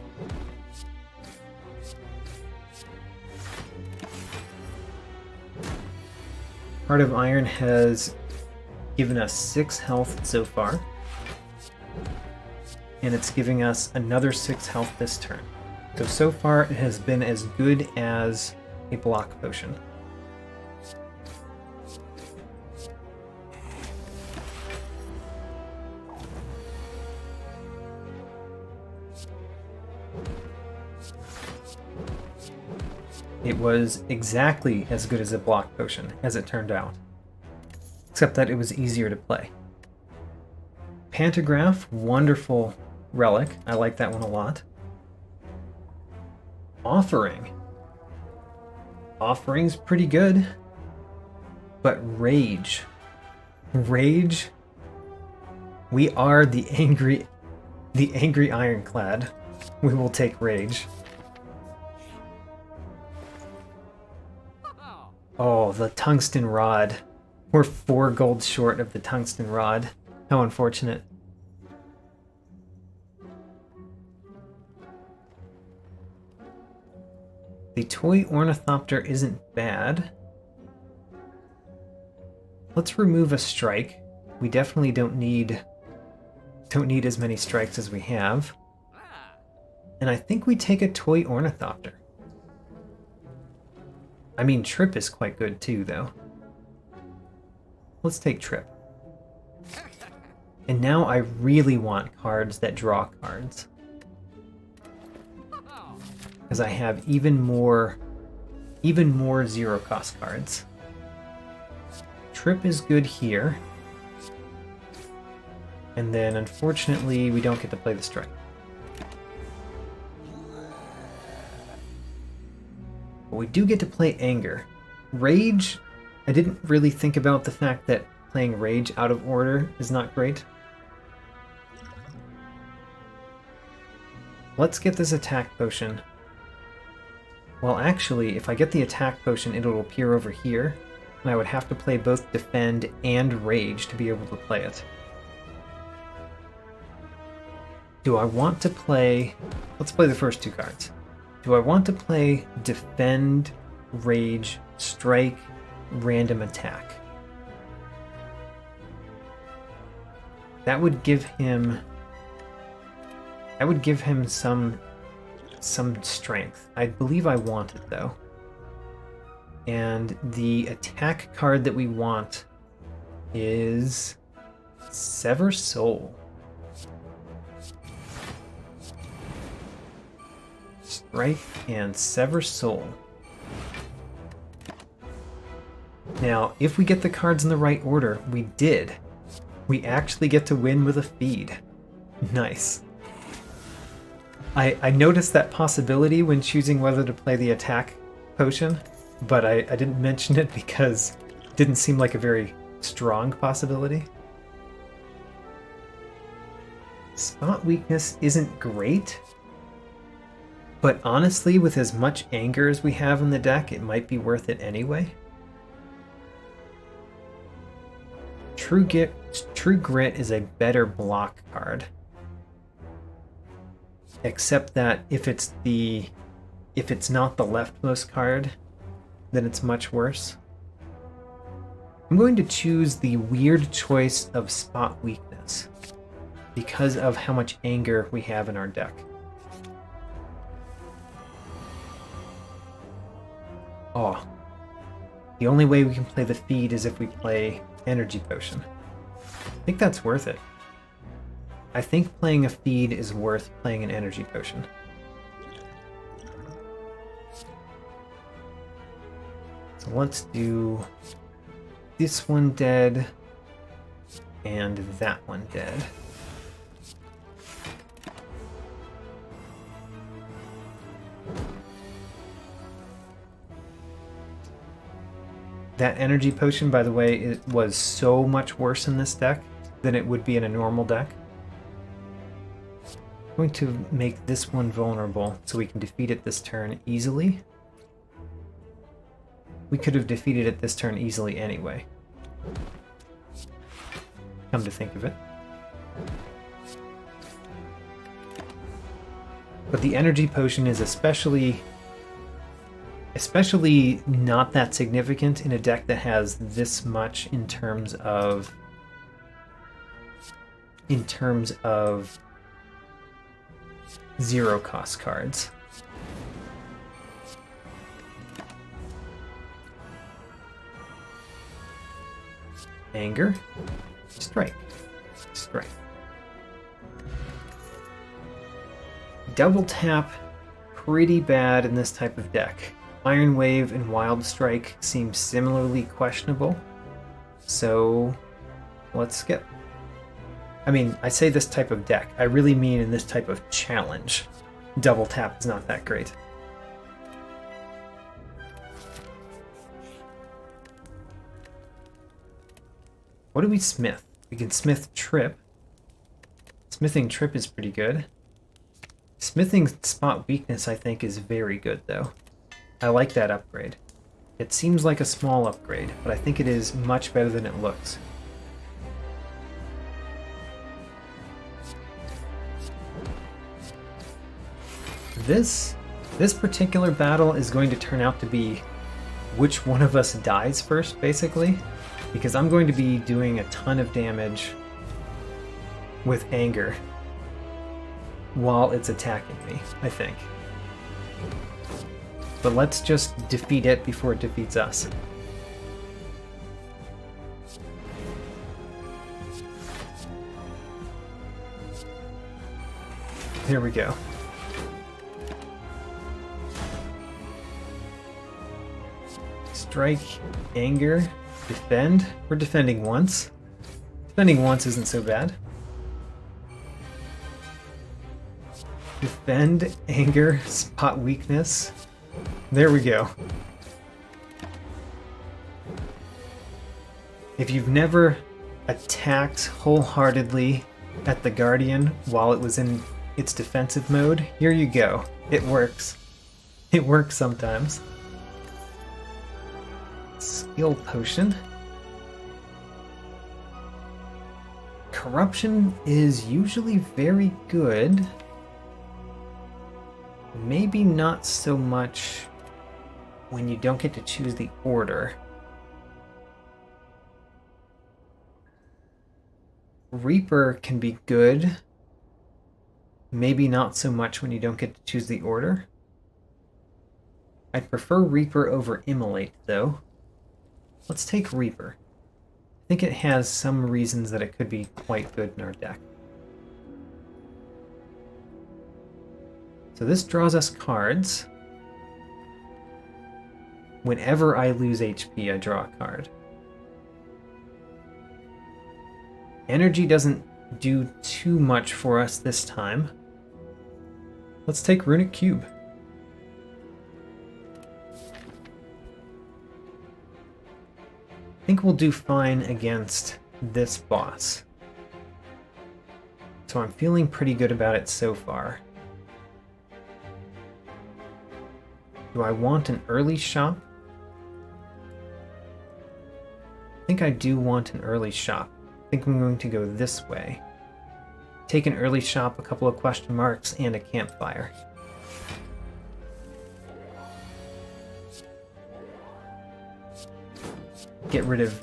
Heart of Iron has given us 6 health so far. And it's giving us another 6 health this turn. So far it has been as good as a block potion. It was exactly as good as a block potion, as it turned out. Except that it was easier to play. Pantograph, wonderful relic. I like that one a lot. Offering. Offering's pretty good. But Rage. Rage. We are the angry Ironclad. We will take Rage. Oh, the Tungsten Rod. We're 4 gold short of the Tungsten Rod. How unfortunate. The Toy Ornithopter isn't bad. Let's remove a strike. We definitely don't need as many strikes as we have. And I think we take a Toy Ornithopter. I mean, Trip is quite good too, though. Let's take Trip. And now I really want cards that draw cards. Because I have even more 0-cost cards. Trip is good here. And then, unfortunately, we don't get to play the strike. But we do get to play Anger. Rage, I didn't really think about the fact that playing Rage out of order is not great. Let's get this attack potion. Well, actually, if I get the attack potion, it'll appear over here, and I would have to play both Defend and Rage to be able to play it. Do I want to play... Let's play the first 2 cards. Do I want to play Defend, Rage, Strike, Random Attack? That would give him... some strength. I believe I want it, though. And the attack card that we want is Sever Soul. Strike and Sever Soul. Now, if we get the cards in the right order, we did. We actually get to win with a feed. Nice. I noticed that possibility when choosing whether to play the attack potion, but I didn't mention it because it didn't seem like a very strong possibility. Spot weakness isn't great, but honestly, with as much anger as we have in the deck, it might be worth it anyway. True Grit is a better block card. Except that if it's not the leftmost card, then it's much worse. I'm going to choose the weird choice of Spot Weakness because of how much anger we have in our deck. Oh, The only way we can play the feed is if we play Energy Potion. I think that's worth it. I think playing a feed is worth playing an Energy Potion. So let's do this one dead and that one dead. That Energy Potion, by the way, it was so much worse in this deck than it would be in a normal deck. I'm going to make this one vulnerable so we can defeat it this turn easily. We could have defeated it this turn easily anyway. Come to think of it. But the Energy Potion is especially not that significant in a deck that has this much in terms of zero cost cards. Anger, strike, strike. Double tap, pretty bad in this type of deck. Iron Wave and Wild Strike seem similarly questionable, so let's skip. I mean, I say this type of deck, I really mean in this type of challenge. Double tap is not that great. What do we smith? We can smith Trip. Smithing Trip is pretty good. Smithing Spot Weakness, I think, is very good, though. I like that upgrade. It seems like a small upgrade, but I think it is much better than it looks. This particular battle is going to turn out to be which one of us dies first, basically, because I'm going to be doing a ton of damage with Anger while it's attacking me, I think. But let's just defeat it before it defeats us. There we go. Strike, Anger, defend. We're defending once. Defending once isn't so bad. Defend, Anger, Spot Weakness. There we go. If you've never attacked wholeheartedly at the Guardian while it was in its defensive mode, here you go. It works. It works sometimes. Skill Potion. Corruption is usually very good. Maybe not so much when you don't get to choose the order. Reaper can be good. Maybe not so much when you don't get to choose the order. I'd prefer Reaper over Immolate, though. Let's take Reaper. I think it has some reasons that it could be quite good in our deck. So this draws us cards. Whenever I lose HP, I draw a card. Energy doesn't do too much for us this time. Let's take Runic Cube. I think we'll do fine against this boss. So I'm feeling pretty good about it so far. Do I want an early shop? I think I do want an early shop. I think I'm going to go this way. Take an early shop, a couple of question marks, and a campfire. Get rid of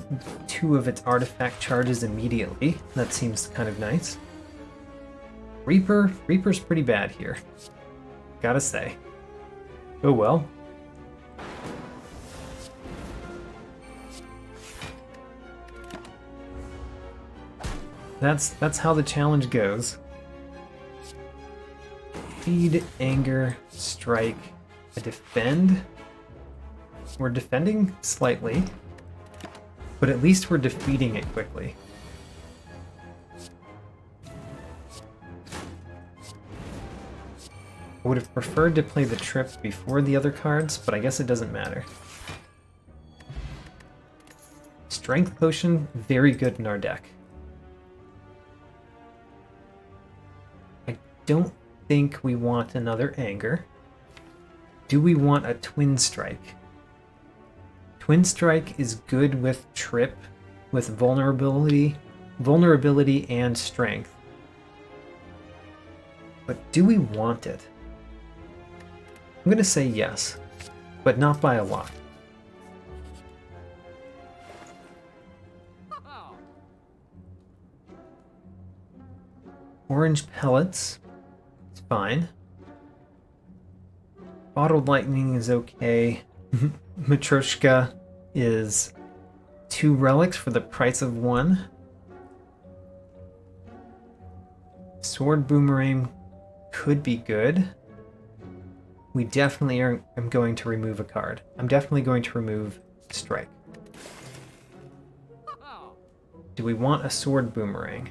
2 of its artifact charges immediately. That seems kind of nice. Reaper's pretty bad here. Gotta say. Oh well. That's how the challenge goes. Feed, anger, strike, a defend. We're defending slightly, but at least we're defeating it quickly. I would have preferred to play the trip before the other cards, but I guess it doesn't matter. Strength Potion, very good in our deck. I don't think we want another Anger. Do we want a Twin Strike? Twin Strike is good with Trip, with vulnerability and strength. But do we want it? I'm going to say yes, but not by a lot. Orange Pellets, it's fine. Bottled Lightning is okay. Matryoshka is 2 relics for the price of 1. Sword Boomerang could be good. We definitely am going to remove a card. I'm definitely going to remove Strike. Do we want a Sword Boomerang?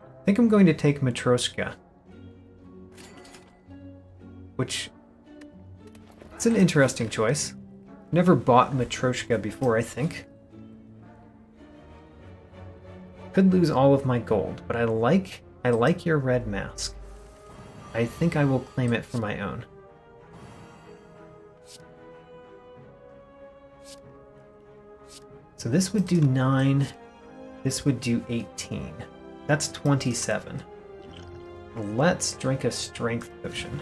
I think I'm going to take Matryoshka. Which... it's an interesting choice. Never bought Matryoshka before, I think. Could lose all of my gold, but I like your red mask. I think I will claim it for my own. So this would do 9. This would do 18. That's 27. Let's drink a strength potion.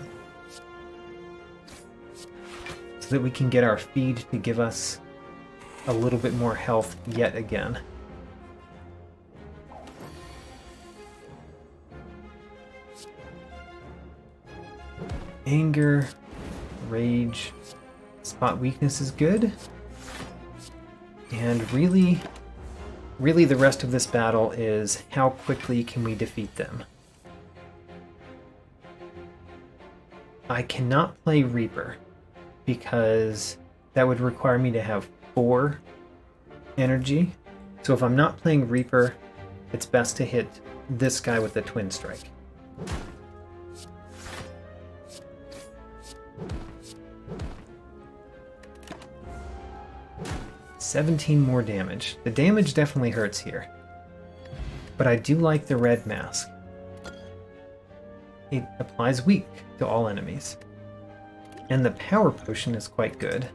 So that we can get our feed to give us a little bit more health yet again. Anger, rage, spot weakness is good. And really the rest of this battle is how quickly can we defeat them. I cannot play Reaper because that would require me to have 4 energy. So if I'm not playing Reaper, it's best to hit this guy with the Twin Strike. $17 more damage. The damage definitely hurts here. But I do like the red mask. It applies weak to all enemies. And the power potion is quite good.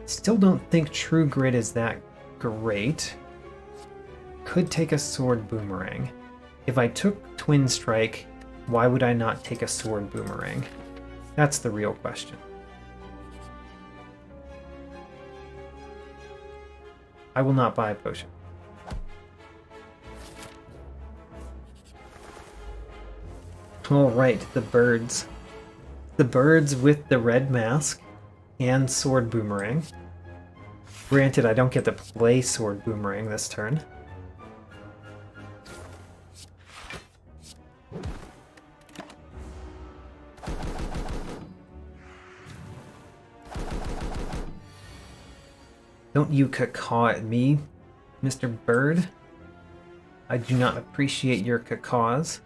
Still don't think True Grit is that great. Could take a Sword Boomerang. If I took Twin Strike, why would I not take a Sword Boomerang? That's the real question. I will not buy a potion. Alright, the birds. The birds with the red mask and Sword Boomerang. Granted, I don't get to play Sword Boomerang this turn. Don't you cacaw at me, Mr. Bird. I do not appreciate your cacaws.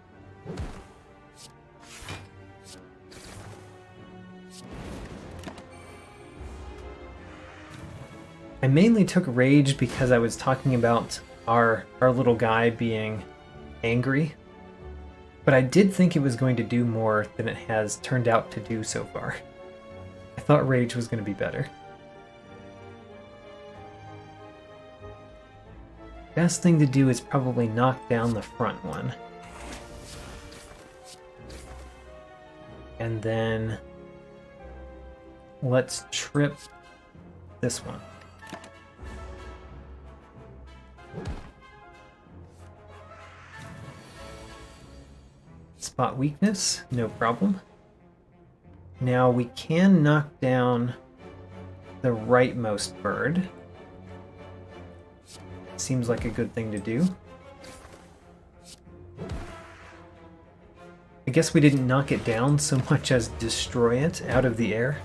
I mainly took Rage because I was talking about our little guy being angry. But I did think it was going to do more than it has turned out to do so far. I thought Rage was going to be better. Best thing to do is probably knock down the front one. And then let's trip this one. Spot weakness, no problem. Now we can knock down the rightmost bird. seems like a good thing to do. I guess we didn't knock it down so much as destroy it out of the air.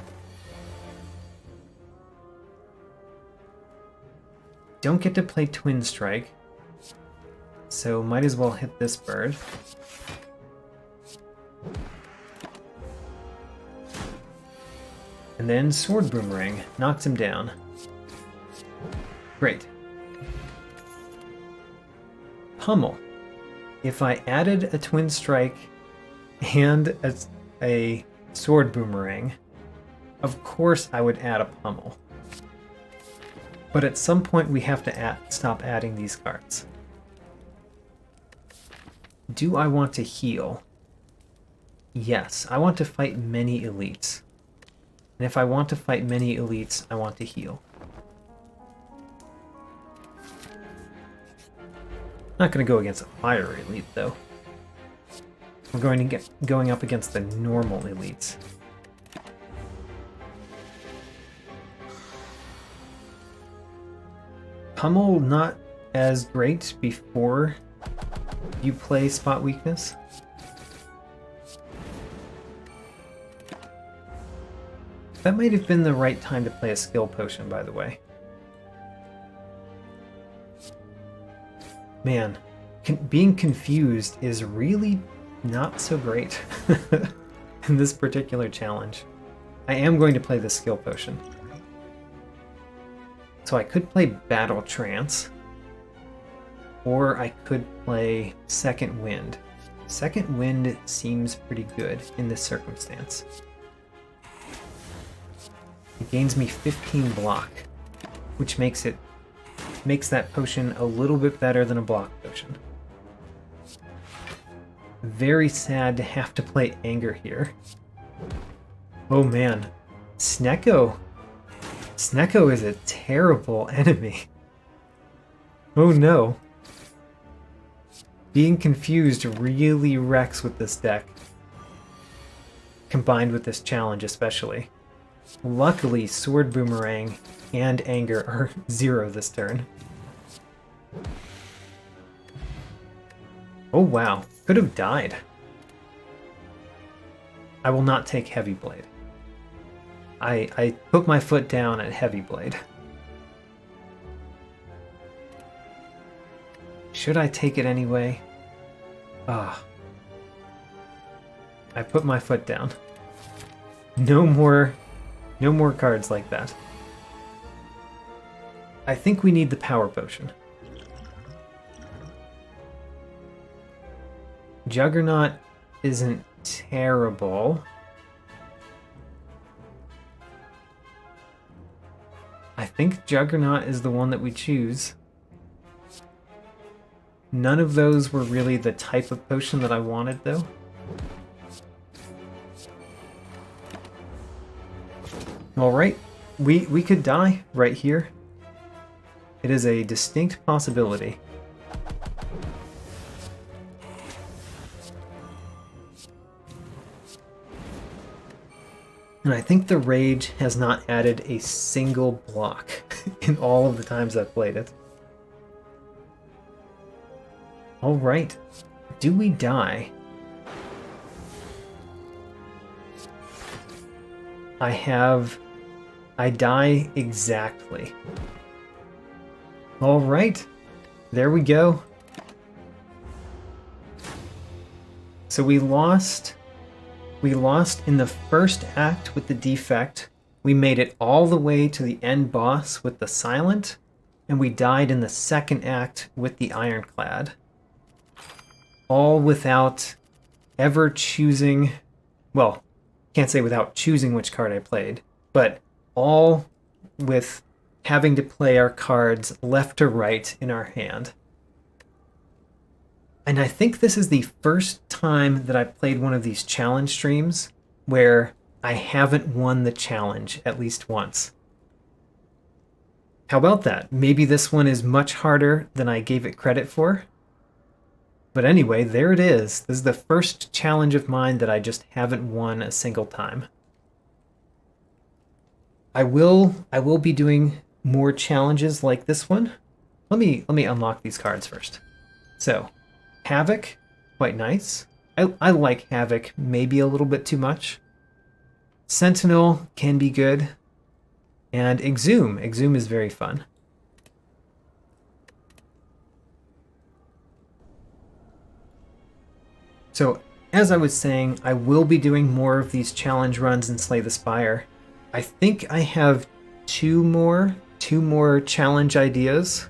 Don't get to play Twin Strike, so might as well hit this bird. And then Sword Boomerang knocks him down. Great. Pummel. If I added a Twin Strike and a Sword Boomerang, of course I would add a Pummel. But at some point we have to stop adding these cards. Do I want to heal? Yes, I want to fight many elites. And if I want to fight many elites, I want to heal. Not going to go against a fire elite, though. We're going up against the normal elites. Pummel not as great before you play Spot Weakness. That might have been the right time to play a skill potion, by the way. Man, being confused is really not so great in this particular challenge. I am going to play the skill potion. So I could play Battle Trance, or I could play Second Wind. Second Wind seems pretty good in this circumstance. It gains me 15 block, which makes that potion a little bit better than a block potion. Very sad to have to play Anger here. Oh man, Snecko. Snecko is a terrible enemy. Oh no. Being confused really wrecks with this deck. Combined with this challenge especially. Luckily, Sword Boomerang and Anger are 0 this turn. Oh wow, could have died. I will not take Heavy Blade. I put my foot down at Heavy Blade. Should I take it anyway? Ah. I put my foot down. No more cards like that. I think we need the Power Potion. Juggernaut isn't terrible. I think Juggernaut is the one that we choose. None of those were really the type of potion that I wanted, though. Alright, we could die right here. It is a distinct possibility. And I think the Rage has not added a single block in all of the times I've played it. Alright, do we die? I die exactly. Alright, there we go. So we lost in the first act with the Defect. We made it all the way to the end boss with the Silent, and we died in the second act with the Ironclad. All without ever choosing, well, can't say without choosing which card I played, but all with having to play our cards left to right in our hand. And I think this is the first time that I played one of these challenge streams where I haven't won the challenge at least once. How about that? Maybe this one is much harder than I gave it credit for. But anyway, there it is. This is the first challenge of mine that I just haven't won a single time. I will be doing more challenges like this one, let me unlock these cards first. So, Havoc, quite nice. I like Havoc, maybe a little bit too much. Sentinel can be good. And Exhume. Exhume is very fun. So, as I was saying, I will be doing more of these challenge runs in Slay the Spire. I think I have two more challenge ideas.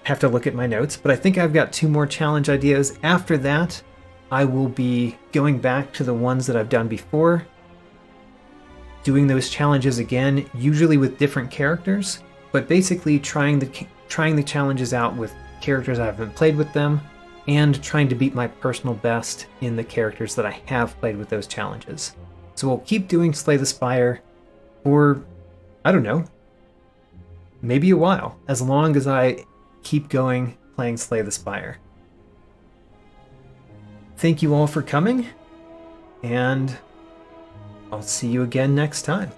Have to look at my notes, but I think I've got 2 more challenge ideas. After that, I will be going back to the ones that I've done before, doing those challenges again, usually with different characters, but basically trying the challenges out with characters I haven't played with them, and trying to beat my personal best in the characters that I have played with those challenges. So we'll keep doing Slay the Spire for, I don't know, maybe a while, as long as I keep going playing Slay the Spire. Thank you all for coming, and I'll see you again next time.